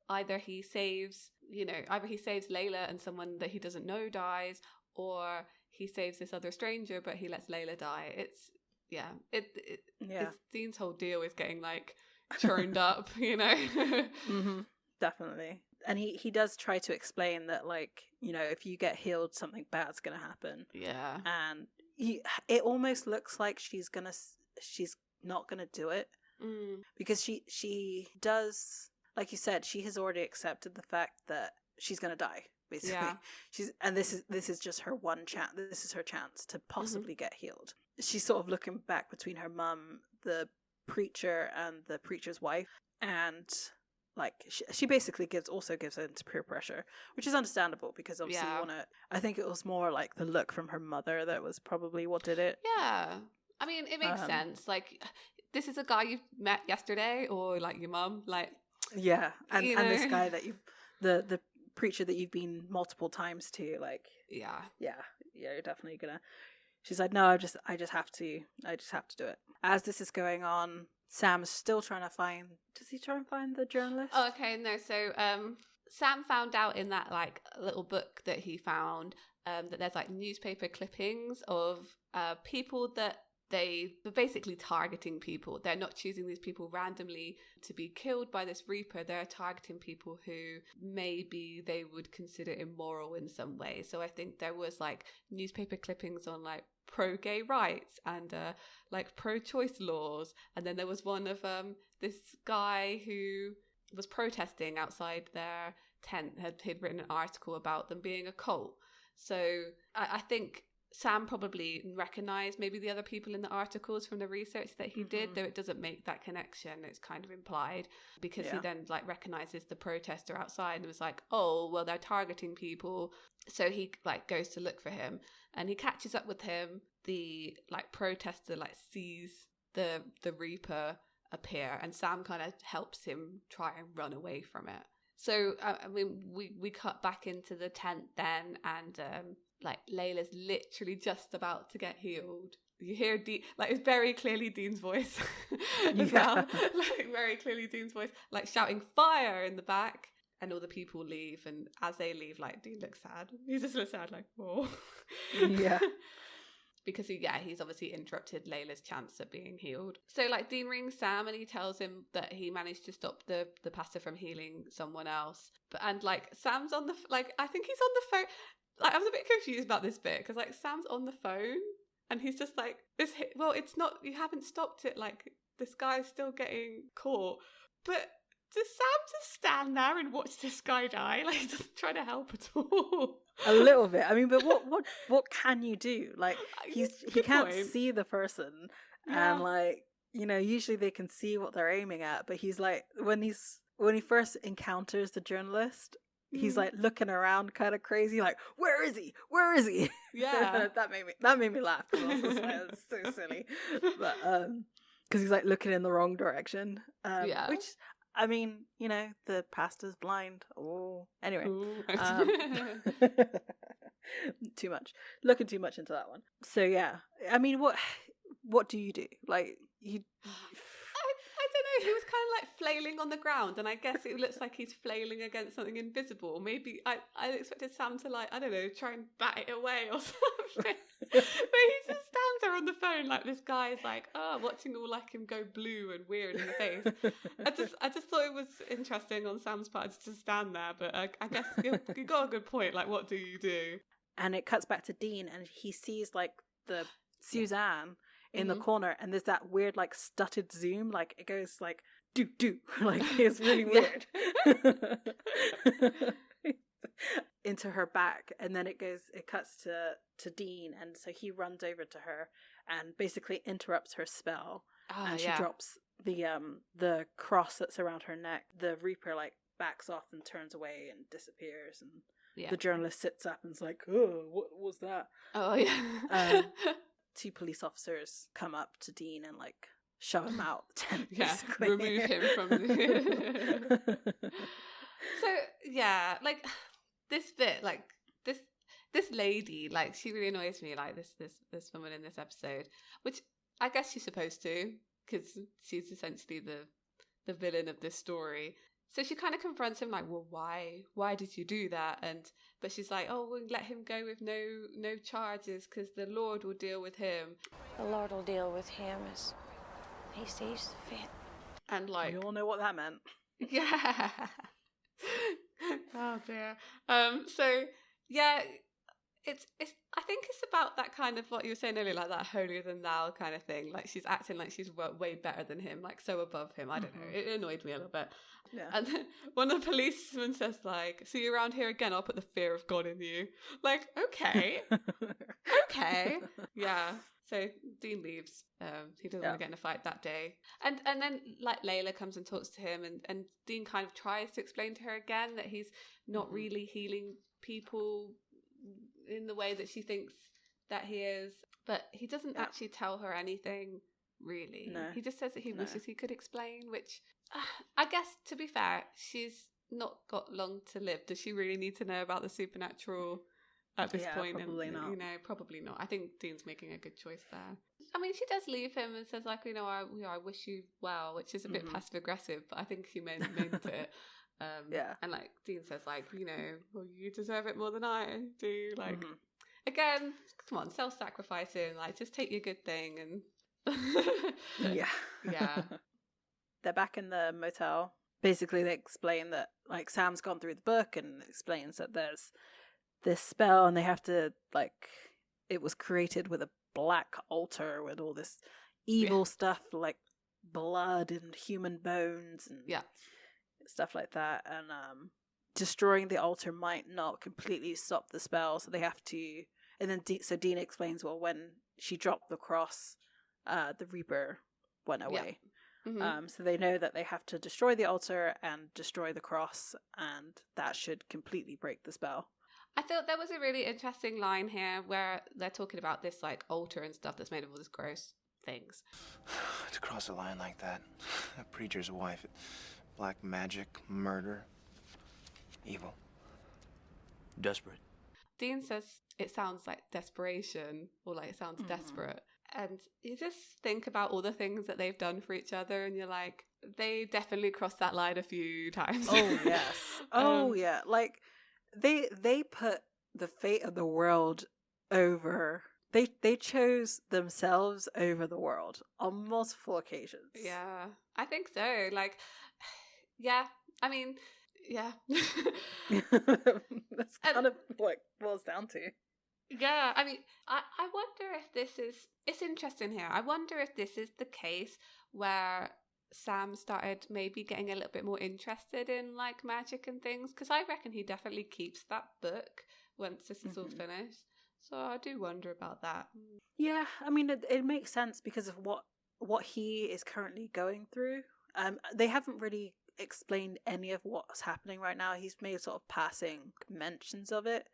either he saves Layla and someone that he doesn't know dies, or he saves this other stranger but he lets Layla die. It's Dean's whole deal is getting like churned up, you know. Definitely. And he does try to explain that, like, you know, if you get healed, something bad's gonna happen. And it almost looks like she's not gonna do it, because she does, like you said, she has already accepted the fact that she's gonna die, basically. This is just her one chance. This is her chance to possibly get healed. She's sort of looking back between her mum, the preacher, and the preacher's wife, and like she basically gives into peer pressure, which is understandable, because obviously you want to. I think it was more like the look from her mother that was probably what did it. I mean, it makes sense. Like, this is a guy you met yesterday, or like your mum, like, and this guy that the preacher that you've been multiple times to, like, you're definitely gonna. She's like, no, I just have to do it. As this is going on, Sam's still trying to find. Does he try and find the journalist? Oh, okay, no. So, Sam found out in that like little book that he found that there's like newspaper clippings of people that they were basically targeting people. They're not choosing these people randomly to be killed by this Reaper. They're targeting people who maybe they would consider immoral in some way. So I think there was like newspaper clippings on like pro-gay rights and like pro-choice laws. And then there was one of this guy who was protesting outside their tent, had written an article about them being a cult. So I think Sam probably recognised maybe the other people in the articles from the research that he did, though it doesn't make that connection. It's kind of implied, because he then like recognises the protester outside and was like, oh, well, they're targeting people. So he like goes to look for him, and he catches up with him. The like protester like sees the Reaper appear, and Sam kind of helps him try and run away from it. So I mean, we cut back into the tent then, and like Layla's literally just about to get healed. You hear like it's very clearly Dean's voice as well, like very clearly Dean's voice, like shouting fire in the back. and all the people leave, and as they leave, like, Dean looks sad. He just looks sad, like, oh. Yeah. Because he's obviously interrupted Layla's chance at being healed. So, like, Dean rings Sam and he tells him that he managed to stop the pastor from healing someone else. And, like, Sam's on the, like, I think he's on the phone. Like, I was a bit confused about this bit because, like, Sam's on the phone and he's just like, it's not, you haven't stopped it. Like, this guy's still getting caught. But does Sam just stand there and watch this guy die? Like, he doesn't try to help at all. A little bit. I mean, but what can you do? Like, he can't see the person, and like, you know, usually they can see what they're aiming at. But he's like, when he first encounters the journalist, he's like looking around, kind of crazy, like, where is he? Where is he? Yeah, that made me laugh. It's so silly, but because he's like looking in the wrong direction. Which. I mean, you know, the pastor's blind. Oh, anyway. Too much. Looking too much into that one. So yeah, I mean, what do you do? Like, I don't know. He was kind of like flailing on the ground, and I guess it looks like he's flailing against something invisible. Maybe I expected Sam to, like, I don't know, try and bat it away or something. But he just stands there on the phone like this guy's like, watching all like him go blue and weird in the face. I just thought it was interesting on Sam's part to just stand there. But I guess you got a good point. Like, what do you do? And it cuts back to Dean, and he sees like the Suzanne in the corner, and there's that weird like stuttered zoom, like it goes like do like it's really weird into her back, and then it cuts to Dean, and so he runs over to her and basically interrupts her spell, and she drops the cross that's around her neck. The Reaper like backs off and turns away and disappears, and the journalist sits up and's like, oh, what was that? Oh yeah. 2 police officers come up to Dean and like shove him out the tent, basically. Remove him from the So yeah, like this bit, like this lady, like, she really annoys me, like this woman in this episode, which I guess she's supposed to, because she's essentially the villain of this story. So she kind of confronts him like, well, why did you do that? But she's like, oh, we'll let him go with no charges because the Lord will deal with him. The Lord will deal with him as he sees fit. And like, we all know what that meant. Yeah. Oh dear. So yeah, it's I think it's about that kind of what you were saying earlier, like that holier than thou kind of thing. Like, she's acting like she's way better than him, like so above him. I don't know. It annoyed me a little bit. Yeah. And then one of the policemen says like, "See you around here again, I'll put the fear of God in you." Like, okay. Okay. Yeah. So Dean leaves. He doesn't want to get in a fight that day. And then like Layla comes and talks to him, and Dean kind of tries to explain to her again that he's not really healing people in the way that she thinks that he is. But he doesn't actually tell her anything, really. No. He just says that he wishes he could explain, which I guess, to be fair, she's not got long to live. Does she really need to know about the supernatural at this point? Probably not. You know, probably not. I think Dean's making a good choice there. I mean, she does leave him and says like, I wish you well, which is a bit passive aggressive, but I think she meant it. And like Dean says like, well, you deserve it more than I do. Like, again, come on, self-sacrificing. Like, just take your good thing and yeah. They're back in the motel. Basically, they explain that like Sam's gone through the book and explains that there's this spell, and they have to, like, it was created with a black altar with all this evil stuff like blood and human bones and stuff like that, and destroying the altar might not completely stop the spell, so they have to. And then so Dean explains, well, when she dropped the cross, the Reaper went away. So they know that they have to destroy the altar and destroy the cross, and that should completely break the spell. I thought there was a really interesting line here where they're talking about this like altar and stuff that's made of all these gross things. To cross a line like that, a preacher's wife, black magic, murder, evil. Desperate. Dean says it sounds like desperation, or like it sounds desperate. And you just think about all the things that they've done for each other, and you're like, they definitely crossed that line a few times. Oh yes. Oh yeah. Like they put the fate of the world over. They chose themselves over the world on multiple occasions. Yeah, I think so. Like, yeah, I mean, yeah. That's kind of what it boils down to. Yeah, I mean, I wonder if this is, it's interesting here. I wonder if this is the case where Sam started maybe getting a little bit more interested in like magic and things, because I reckon he definitely keeps that book once this is all finished. So I do wonder about that. Yeah, I mean it makes sense because of what he is currently going through. They haven't really explained any of what's happening right now. He's made sort of passing mentions of it,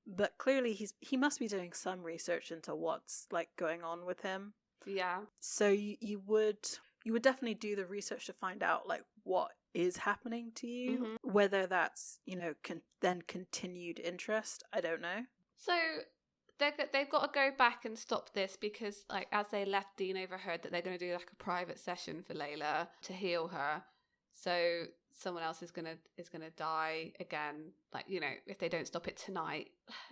but clearly he must be doing some research into what's like going on with him. Yeah. So you would definitely do the research to find out like what is happening to you, whether that's, you know, then continued interest. I don't know. So they've got to go back and stop this because, like, as they left, Dean overheard that they're going to do like a private session for Layla to heal her. So someone else is gonna die again. Like, you know, if they don't stop it tonight.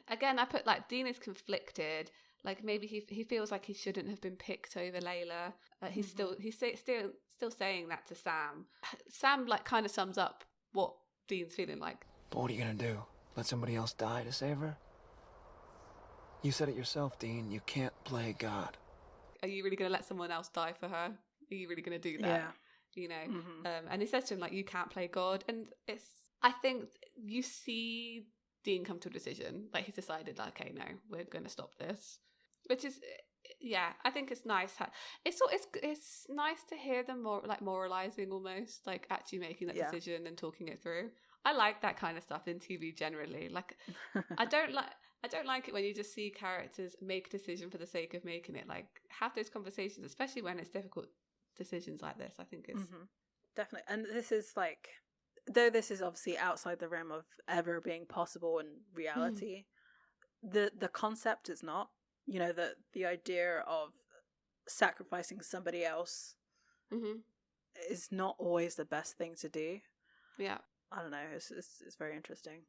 Again, I put like Dean is conflicted. Like maybe he feels like he shouldn't have been picked over Layla. He's still saying that to Sam. Sam like kind of sums up what Dean's feeling like. But what are you gonna do? Let somebody else die to save her? You said it yourself, Dean. You can't play God. Are you really going to let someone else die for her? Are you really going to do that? Yeah. You know? And he says to him, like, you can't play God. And I think you see Dean come to a decision. Like, he's decided, like, okay, no, we're going to stop this. Which is, yeah, I think it's nice. It's nice to hear them more, like, moralizing almost, like, actually making that decision and talking it through. I like that kind of stuff in TV generally. Like, I don't like it when you just see characters make a decision for the sake of making it. Like, have those conversations, especially when it's difficult decisions like this. I think it's definitely. And this is like, though this is obviously outside the realm of ever being possible in reality, the concept is not. You know, the idea of sacrificing somebody else is not always the best thing to do. Yeah. I don't know. It's very interesting.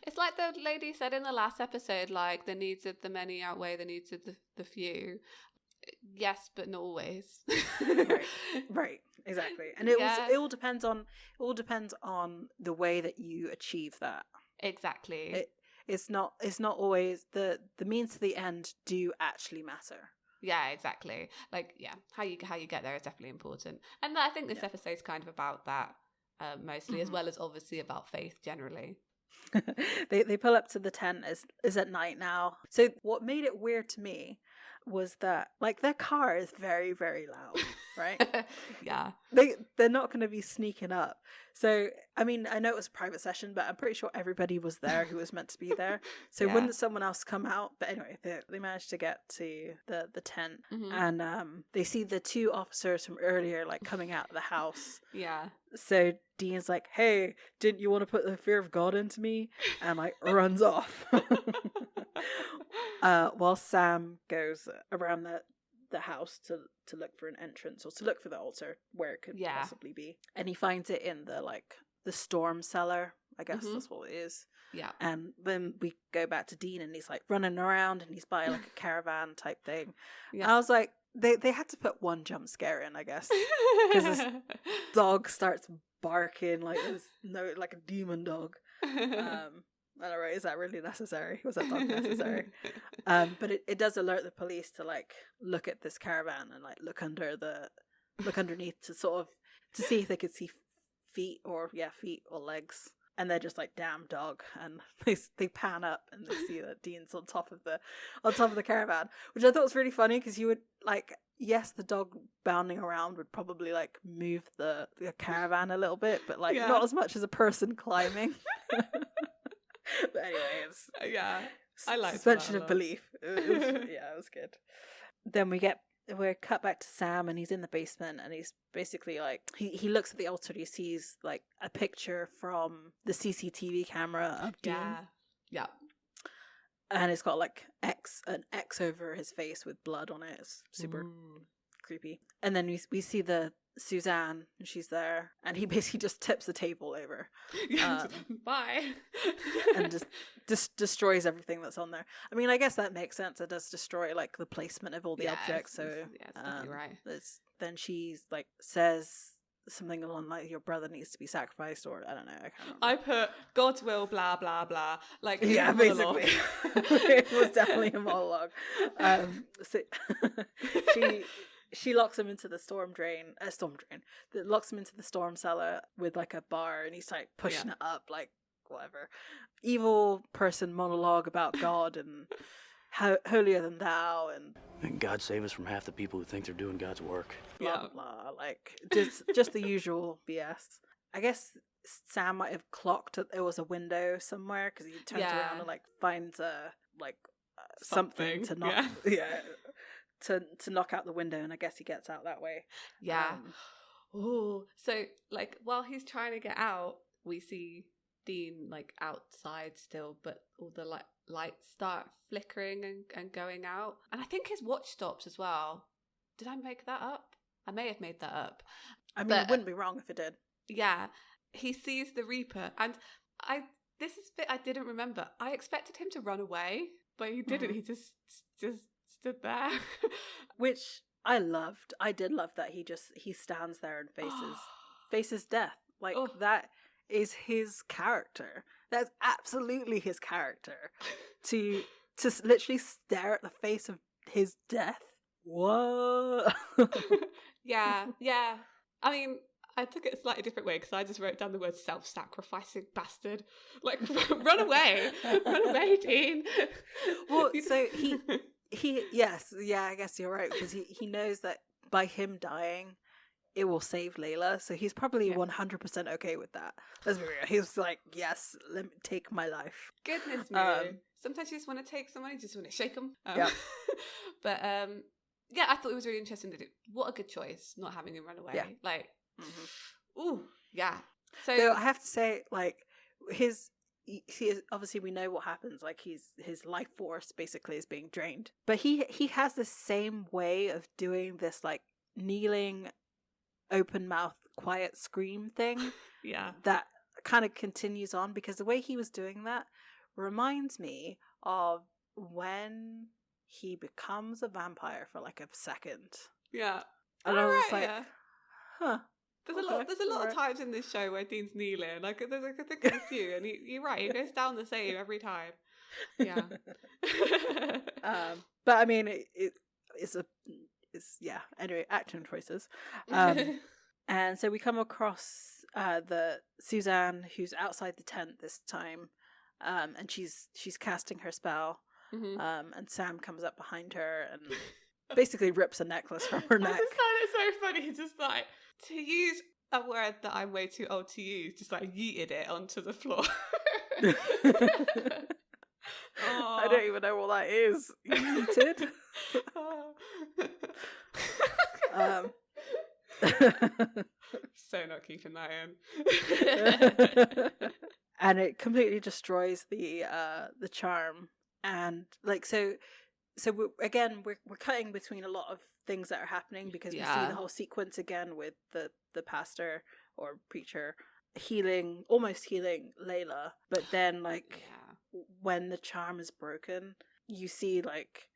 It's like the lady said in the last episode, like, the needs of the many outweigh the needs of the few. Yes, but not always. Right, exactly. And it all depends on the way that you achieve that. Exactly. It's not always the means to the end do actually matter. Yeah, exactly. Like, yeah, how you get there is definitely important. And I think this episode's kind of about that mostly, as well as obviously about faith generally. They pull up to the tent is at night now. So what made it weird to me was that like their car is very, very loud, right? Yeah. They're not going to be sneaking up. So I mean, I know it was a private session, but I'm pretty sure everybody was there who was meant to be there. So wouldn't someone else come out? But anyway, they managed to get to the tent, and they see the two officers from earlier like coming out of the house. Yeah. So Dean's like, "Hey, didn't you want to put the fear of God into me?" And like runs off. While Sam goes around the house to look for an entrance, or to look for the altar where it could possibly be, and he finds it in the storm cellar. I guess that's what it is. Yeah. And then we go back to Dean, and he's like running around, and he's by like a caravan type thing. Yeah. And I was like, they had to put one jump scare in, I guess, because this dog starts barking like a demon dog. I don't know, right? Is that really necessary? Was that dog necessary? But it does alert the police to like look at this caravan and like look underneath to sort of to see if they could see feet or legs. And they're just like, damn dog, and they pan up and they see that Dean's on top of the caravan, which I thought was really funny because you would like, yes, the dog bounding around would probably like move the caravan a little bit, but like not as much as a person climbing. But anyway, it's I like suspension of belief. It was good. Then we're cut back to Sam, and he's in the basement, and he's basically like he looks at the altar, and he sees like a picture from the CCTV camera of Dean. Yeah. And it's got like an X over his face with blood on it. It's super creepy. And then we see the Suzanne, and she's there, and he basically just tips the table over. Bye. And just destroys everything that's on there. I mean, I guess that makes sense. It does destroy like the placement of all the objects. It's definitely right. Then she's like says something along like, your brother needs to be sacrificed, or I don't know. I can't remember. I put God's will, blah blah blah. Like, yeah, basically, it was definitely a monologue. So she locks him into the storm drain. That locks him into the storm cellar with like a bar, and he's like pushing it up, like whatever. Evil person monologue about God and holier than thou, And God save us from half the people who think they're doing God's work. blah blah, like just the usual BS. I guess Sam might have clocked that there was a window somewhere, because he turns around and like finds something to knock to knock out the window, and I guess he gets out that way. So like while he's trying to get out, we see Dean like outside still, but all the lights start flickering and going out, and I think his watch stops as well. Did I make that up? I may have made that up. I mean, it wouldn't be wrong if it did. Yeah, he sees the Reaper, and this is a bit I didn't remember. I expected him to run away, but he didn't. He just stood there. Which I loved. I did love that he stands there and faces death. Like that is his character. That's absolutely his character. To literally stare at the face of his death. What? Yeah. I mean, I took it a slightly different way, because I just wrote down the word self-sacrificing bastard. Like, run away, Dean. Well, so yes, I guess you're right, because he knows that by him dying, it will save Layla, so he's probably 100% okay with that. Let's be real. He was like, yes, let me take my life. Goodness me. Sometimes you just want to take someone, you just want to shake them. But yeah, I thought it was really interesting that what a good choice, not having him run away. Yeah. Like, ooh, yeah. So I have to say, like, he is, obviously we know what happens. Like, his life force basically is being drained, but he has the same way of doing this, like, kneeling, open mouth, quiet scream thing. Yeah. That kind of continues on, because the way he was doing that reminds me of when he becomes a vampire for like a second. Yeah. And I was like, huh. There's a lot of times in this show where Dean's kneeling. Like, I think there's a few, and you're right, he goes down the same every time. Yeah. But I mean, it's anyway, action choices. And so we come across the Suzanne, who's outside the tent this time, and she's casting her spell. And Sam comes up behind her and basically rips a necklace from her neck. I just find it so funny. He's just like, to use a word that I'm way too old to use, just like yeeted it onto the floor. I don't even know what that is. Yeeted? So not keeping that in. And it completely destroys the charm. And like so we're cutting between a lot of things that are happening, because we see the whole sequence again with the pastor or preacher almost healing Layla, but then when the charm is broken, you see like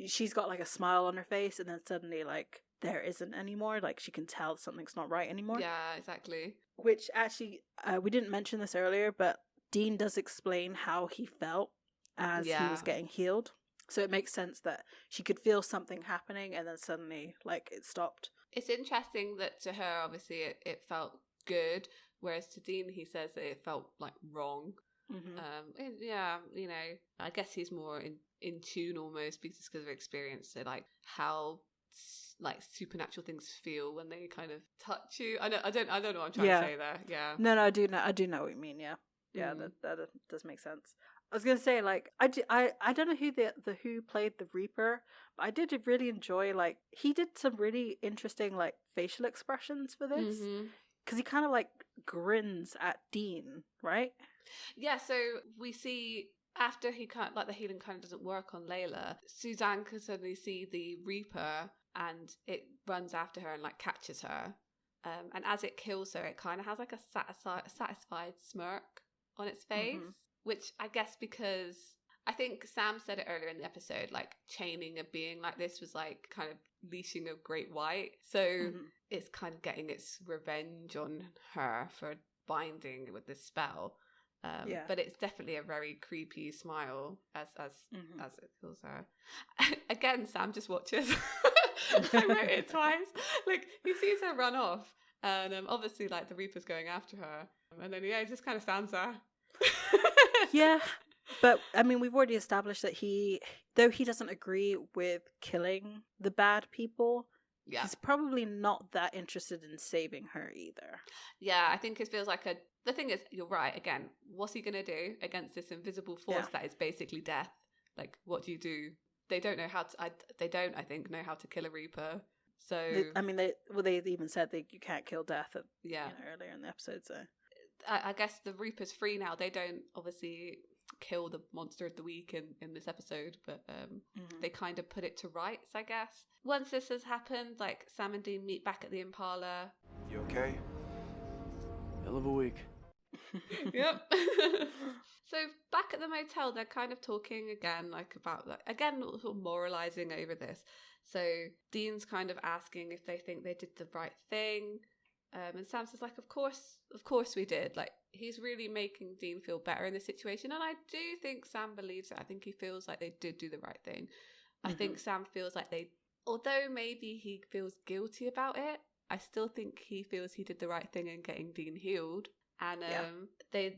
she's got like a smile on her face, and then suddenly like there isn't anymore. Like she can tell something's not right anymore. Yeah, exactly. Which actually we didn't mention this earlier, but Dean does explain how he felt as he was getting healed. So it makes sense that she could feel something happening and then suddenly, like, it stopped. It's interesting that to her, obviously, it felt good, whereas to Dean, he says that it felt, like, wrong. Yeah, you know, I guess he's more in tune almost because of experience, so, like, how, like, supernatural things feel when they kind of touch you. I don't know what I'm trying to say there. Yeah. No, I do know what you mean, yeah. Yeah, that does make sense. I was gonna say, like, I don't know who played the Reaper, but I did really enjoy, like, he did some really interesting, like, facial expressions for this, because he kind of like grins at Dean, right? Yeah, so we see after he kind of, like, the healing kind of doesn't work on Layla, Suzanne can suddenly see the Reaper, and it runs after her and like catches her. And as it kills her, it kind of has like a satisfied smirk on its face, which I guess because I think Sam said it earlier in the episode, like chaining a being like this was like kind of leashing a great white. So it's kind of getting its revenge on her for binding with this spell. But it's definitely a very creepy smile as it kills her. Again, Sam just watches. I wrote it twice. Like he sees her run off, and obviously, like the Reaper's going after her, and then he just kind of stands there. Yeah, but I mean, we've already established that though he doesn't agree with killing the bad people, he's probably not that interested in saving her either. Yeah, I think it feels like the thing is, you're right. Again, what's he gonna do against this invisible force that is basically death? Like, what do you do? They don't know how to. They don't, I think, know how to kill a Reaper. So they even said you can't kill death. Earlier in the episode. So I guess the Reaper's free now. They don't obviously kill the monster of the week in this episode, but they kind of put it to rights, I guess. Once this has happened, like Sam and Dean meet back at the Impala. You okay? Hell of a week. Yep. So back at the motel, they're kind of talking again, like about that again, sort of moralizing over this. So Dean's kind of asking if they think they did the right thing, and Sam says, like, of course we did. Like, he's really making Dean feel better in this situation, and I do think Sam believes it. I think he feels like they did do the right thing. I think Sam feels like although maybe he feels guilty about it, I still think he feels he did the right thing in getting Dean healed. And they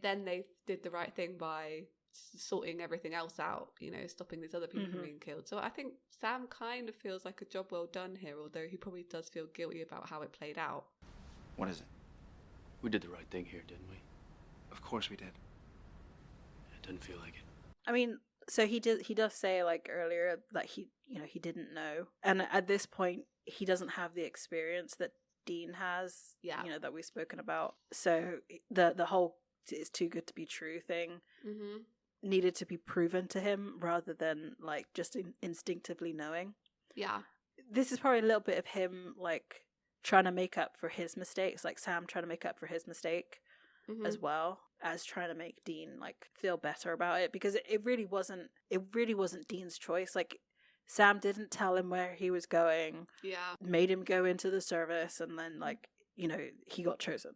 did the right thing by sorting everything else out, stopping these other people from being killed. So I think Sam kind of feels like a job well done here, although he probably does feel guilty about how it played out. What is it? We did the right thing here, didn't we? Of course we did. It didn't feel like it. I mean, so he does say, like, earlier that he didn't know, and at this point he doesn't have the experience that Dean has, that we've spoken about. So the whole "it's too good to be true" thing needed to be proven to him rather than like just instinctively knowing. Yeah, this is probably a little bit of him like trying to make up for his mistakes, like Sam trying to make up for his mistake as well as trying to make Dean like feel better about it, because it really wasn't Dean's choice. Like, Sam didn't tell him where he was going. Yeah. Made him go into the service, and then like, he got chosen.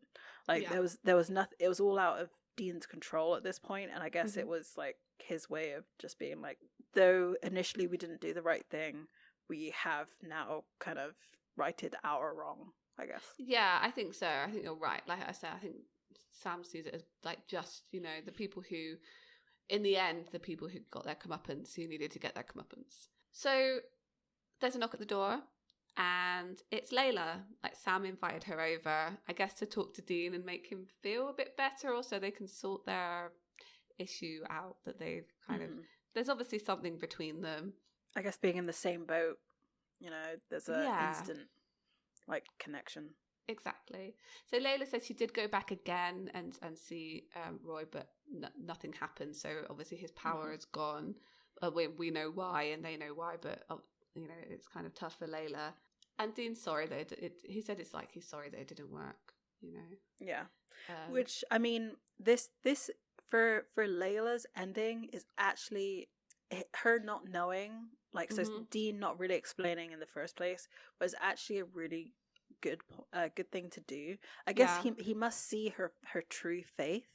Like there was nothing, it was all out of Dean's control at this point, and I guess it was like his way of just being like, though initially we didn't do the right thing, we have now kind of righted our wrong, I guess. Yeah, I think so. I think you're right. Like I said, I think Sam sees it as like just, the people who, in the end, the people who got their comeuppance, who needed to get their comeuppance. So there's a knock at the door, and it's Layla. Like, Sam invited her over, I guess, to talk to Dean and make him feel a bit better, or so they can sort their issue out that they've kind of... There's obviously something between them. I guess being in the same boat, there's a instant, like, connection. Exactly. So Layla said she did go back again and see Roy, but nothing happened. So obviously his power is gone. We know why, and they know why, but it's kind of tough for Layla. And Dean's sorry that he said it's like he's sorry that it didn't work. Yeah. Which, I mean, this for Layla's ending is actually her not knowing, like, so Dean not really explaining in the first place was actually a really good thing to do. I guess he must see her true faith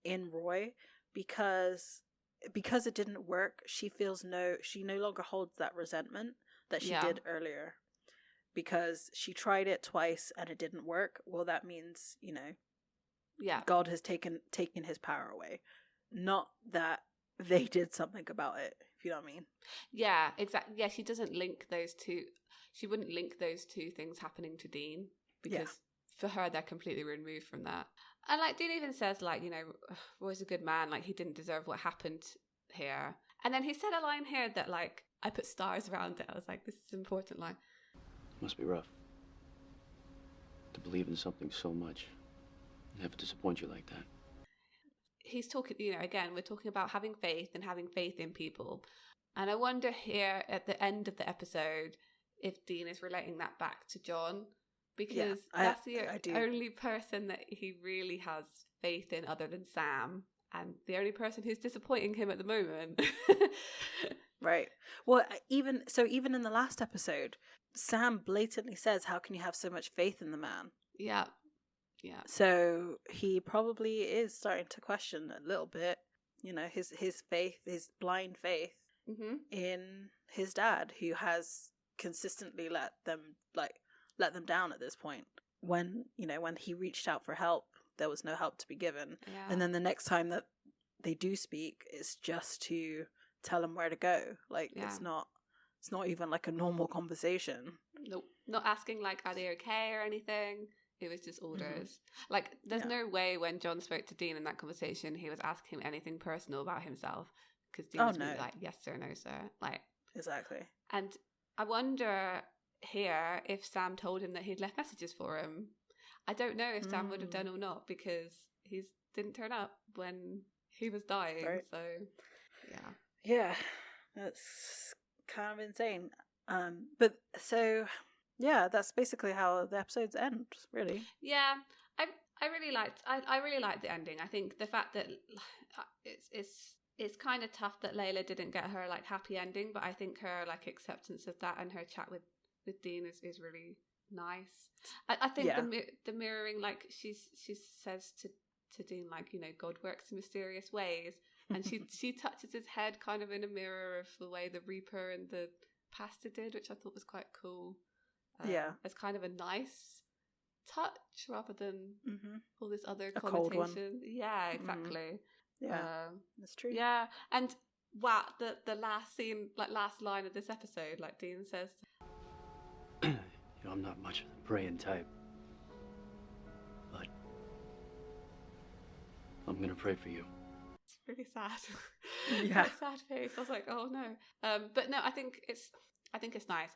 in Roy, because it didn't work. She no longer holds that resentment that she did earlier, because she tried it twice and it didn't work. Well, that means God has taken his power away, not that they did something about it, if you know what I mean. Yeah, exactly. Yeah, she doesn't link those two. She wouldn't link those two things happening to Dean, because for her they're completely removed from that. And like Dean even says, like, Roy's a good man, like he didn't deserve what happened here. And then he said a line here that, like, I put stars around it. I was like, this is an important line. Must be rough to believe in something so much and have it disappoint you like that. He's talking, again, we're talking about having faith and having faith in people. And I wonder here at the end of the episode if Dean is relating that back to John, because that's the only person that he really has faith in other than Sam, and the only person who's disappointing him at the moment. Right. Well, even in the last episode, Sam blatantly says, "How can you have so much faith in the man?" Yeah. Yeah. So he probably is starting to question a little bit, his faith, his blind faith in his dad, who has consistently let them down at this point. When he reached out for help, there was no help to be given. Yeah. And then the next time that they do speak, it's just to tell him where to go. It's not even like a normal conversation. Nope. Not asking are they okay or anything. It was just orders. There's no way when John spoke to Dean in that conversation, he was asking him anything personal about himself, because Dean was really yes sir, no sir. Exactly. And I wonder here if Sam told him that he'd left messages for him. I don't know if Sam would have done or not, because he didn't turn up when he was dying. Right. So, yeah. Yeah, that's kind of insane. But so... yeah, that's basically how the episodes end, really. Yeah, I really liked the ending. I think the fact that it's kind of tough that Layla didn't get her happy ending, but I think her acceptance of that and her chat with Dean is really nice. I think the mirroring, she says to Dean, God works in mysterious ways, and she touches his head kind of in a mirror of the way the Reaper and the pastor did, which I thought was quite cool. As kind of a nice touch rather than all this other connotation. Yeah, exactly. Yeah, that's true. Yeah, and wow, the last scene, last line of this episode, Dean says, I'm not much of the praying type, but I'm gonna pray for you. It's really sad. Yeah, sad face. I was like, oh no. But no, I think it's nice.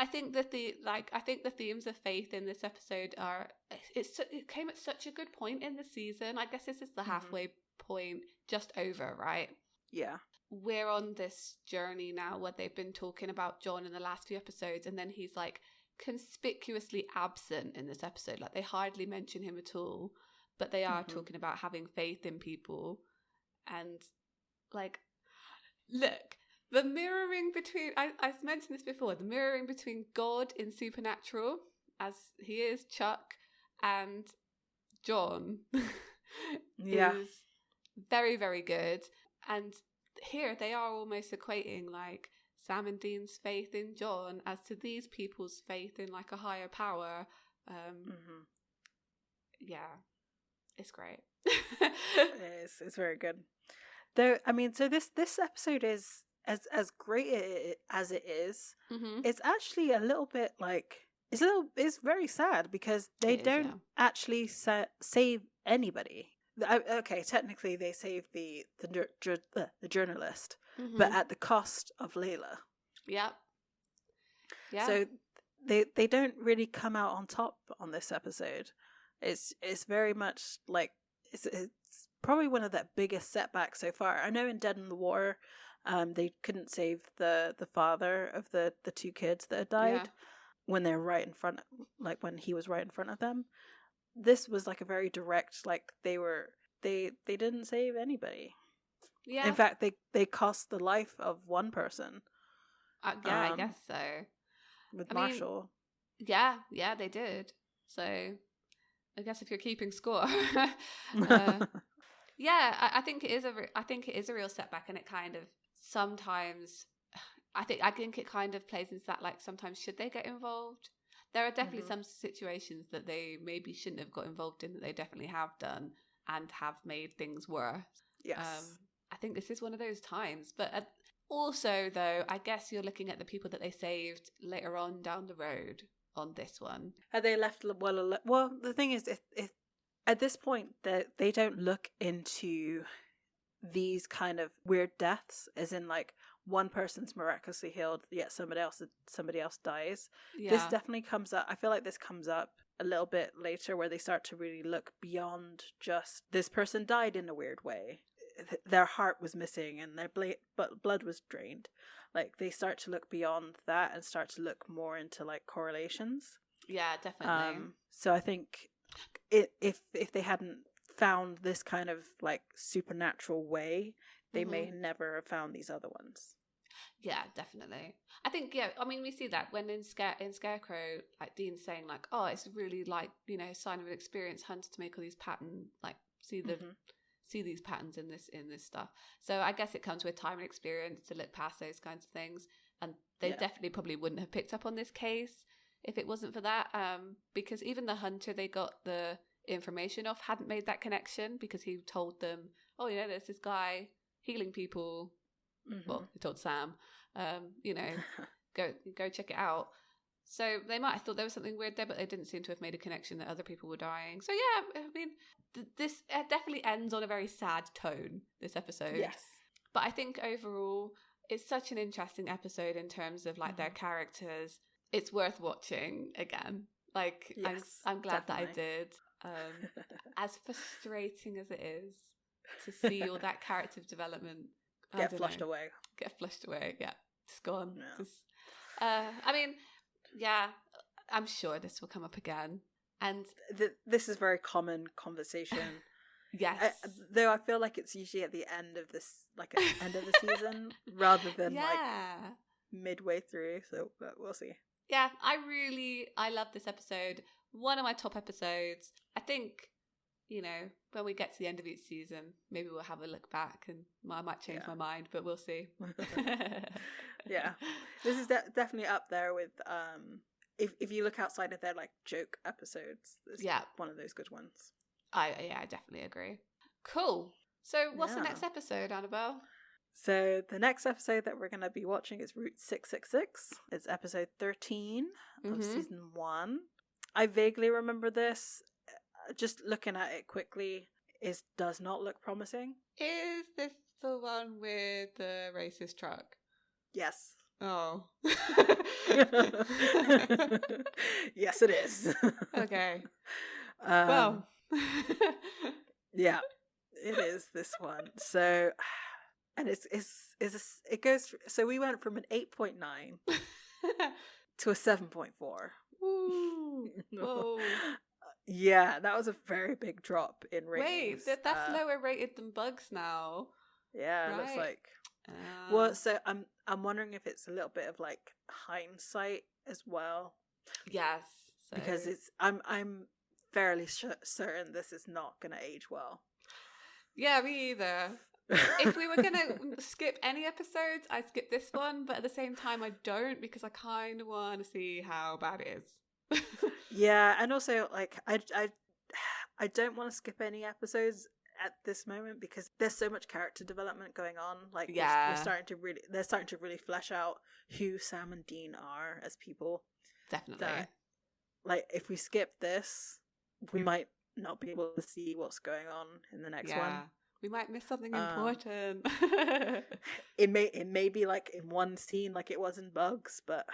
I think that the themes of faith in this episode it came at such a good point in the season. I guess this is the halfway point, just over, right? Yeah. We're on this journey now where they've been talking about John in the last few episodes, and then he's conspicuously absent in this episode. They hardly mention him at all, but they are talking about having faith in people. And look, the mirroring between, I mentioned this before, the mirroring between God in Supernatural, as he is Chuck, and John is very, very good. And here they are almost equating Sam and Dean's faith in John as to these people's faith in a higher power. Yeah, it's great. It's very good. Though, I mean, so this episode is as great as it is. It's actually a little bit it's very sad, because they don't actually save anybody. Okay, technically they save the journalist, but at the cost of Layla. Yeah. Yeah. So they don't really come out on top on this episode. It's very much it's probably one of the biggest setbacks so far. I know in Dead in the Water, they couldn't save the father of the two kids that had died when they're right in front, when he was right in front of them. This was a very direct, they didn't save anybody. Yeah. In fact, they cost the life of one person. I guess so. With Marshall. Yeah, they did. So I guess if you're keeping score, I think it is a real setback, and it kind of sometimes. I think it kind of plays into that. Sometimes should they get involved? There are definitely some situations that they maybe shouldn't have got involved in that they definitely have done and have made things worse. Yes. I think this is one of those times. But also, though, I guess you're looking at the people that they saved later on down the road on this one. Had they left well, the thing is, if at this point that they don't look into these kind of weird deaths, as in one person's miraculously healed, yet somebody else dies. Yeah. This definitely comes up. I feel like this comes up a little bit later, where they start to really look beyond just this person died in a weird way. Their heart was missing and their blood was drained. They start to look beyond that and start to look more into correlations. Yeah, definitely. So I think if they hadn't found this kind of like supernatural way, they may never have found these other ones. Yeah, definitely. I think, I mean, we see that when in Scarecrow, like Dean's saying like, oh, it's really like, sign of an experienced hunter to make all these patterns, like see these patterns in this stuff. So I guess it comes with time and experience to look past those kinds of things. And they definitely probably wouldn't have picked up on this case if it wasn't for that. Because even the hunter they got the information off hadn't made that connection, because he told them, oh, there's this guy healing people. Well, he told Sam, go check it out. So they might have thought there was something weird there, but they didn't seem to have made a connection that other people were dying. So yeah, I mean, this definitely ends on a very sad tone, this episode. Yes. But I think overall, it's such an interesting episode in terms of like their characters. It's worth watching again. Like, yes, I'm glad definitely. That I did. As frustrating as it is to see all that character development get flushed away, yeah, it's gone. I mean, yeah, I'm sure this will come up again, and this is very common conversation. Yes, though I feel like it's usually at the end of this, like at the end of the season, rather than like midway through. So but we'll see. Yeah, I love this episode. One of my top episodes. I think, when we get to the end of each season, maybe we'll have a look back and I might change my mind, but we'll see. Yeah. This is definitely up there with, if you look outside of their like joke episodes, it's one of those good ones. I definitely agree. Cool. So what's the next episode, Annabelle? So the next episode that we're going to be watching is Route 666. It's episode 13 of season 1. I vaguely remember this. Just looking at it quickly, it does not look promising. Is this the one with the racist truck? Yes. Oh. Yes, it is. Okay. Well. Yeah, it is this one. So, and it goes through, so we went from an 8.9 to a 7.4. Ooh. Whoa. Yeah, that was a very big drop in ratings. Wait, that's lower rated than Bugs now. Yeah, right. It looks like. Well, so I'm wondering if it's a little bit of like hindsight as well. Yes, so. Because I'm fairly certain this is not going to age well. Yeah, me either. If we were going to skip any episodes, I'd skip this one, but at the same time I don't, because I kind of want to see how bad it is. Yeah, and also like I don't want to skip any episodes at this moment because there's so much character development going on. Like they're starting to really flesh out who Sam and Dean are as people. Definitely. That, like if we skip this, we might not be able to see what's going on in the next one. We might miss something important. It may be like in one scene like it was in Bugs, but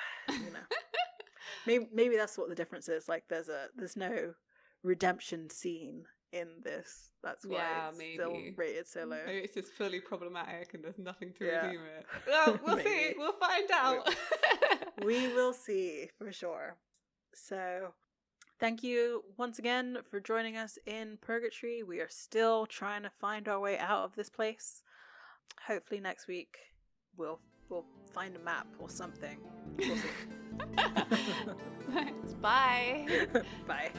maybe that's what the difference is. Like there's no redemption scene in this. That's why it's still rated so low. Maybe it's just fully problematic and there's nothing to redeem it. Well, we'll see. We'll find out. We will see for sure. So thank you once again for joining us in Purgatory. We are still trying to find our way out of this place. Hopefully next week we'll find a map or something. We'll see. Thanks. Bye. Bye.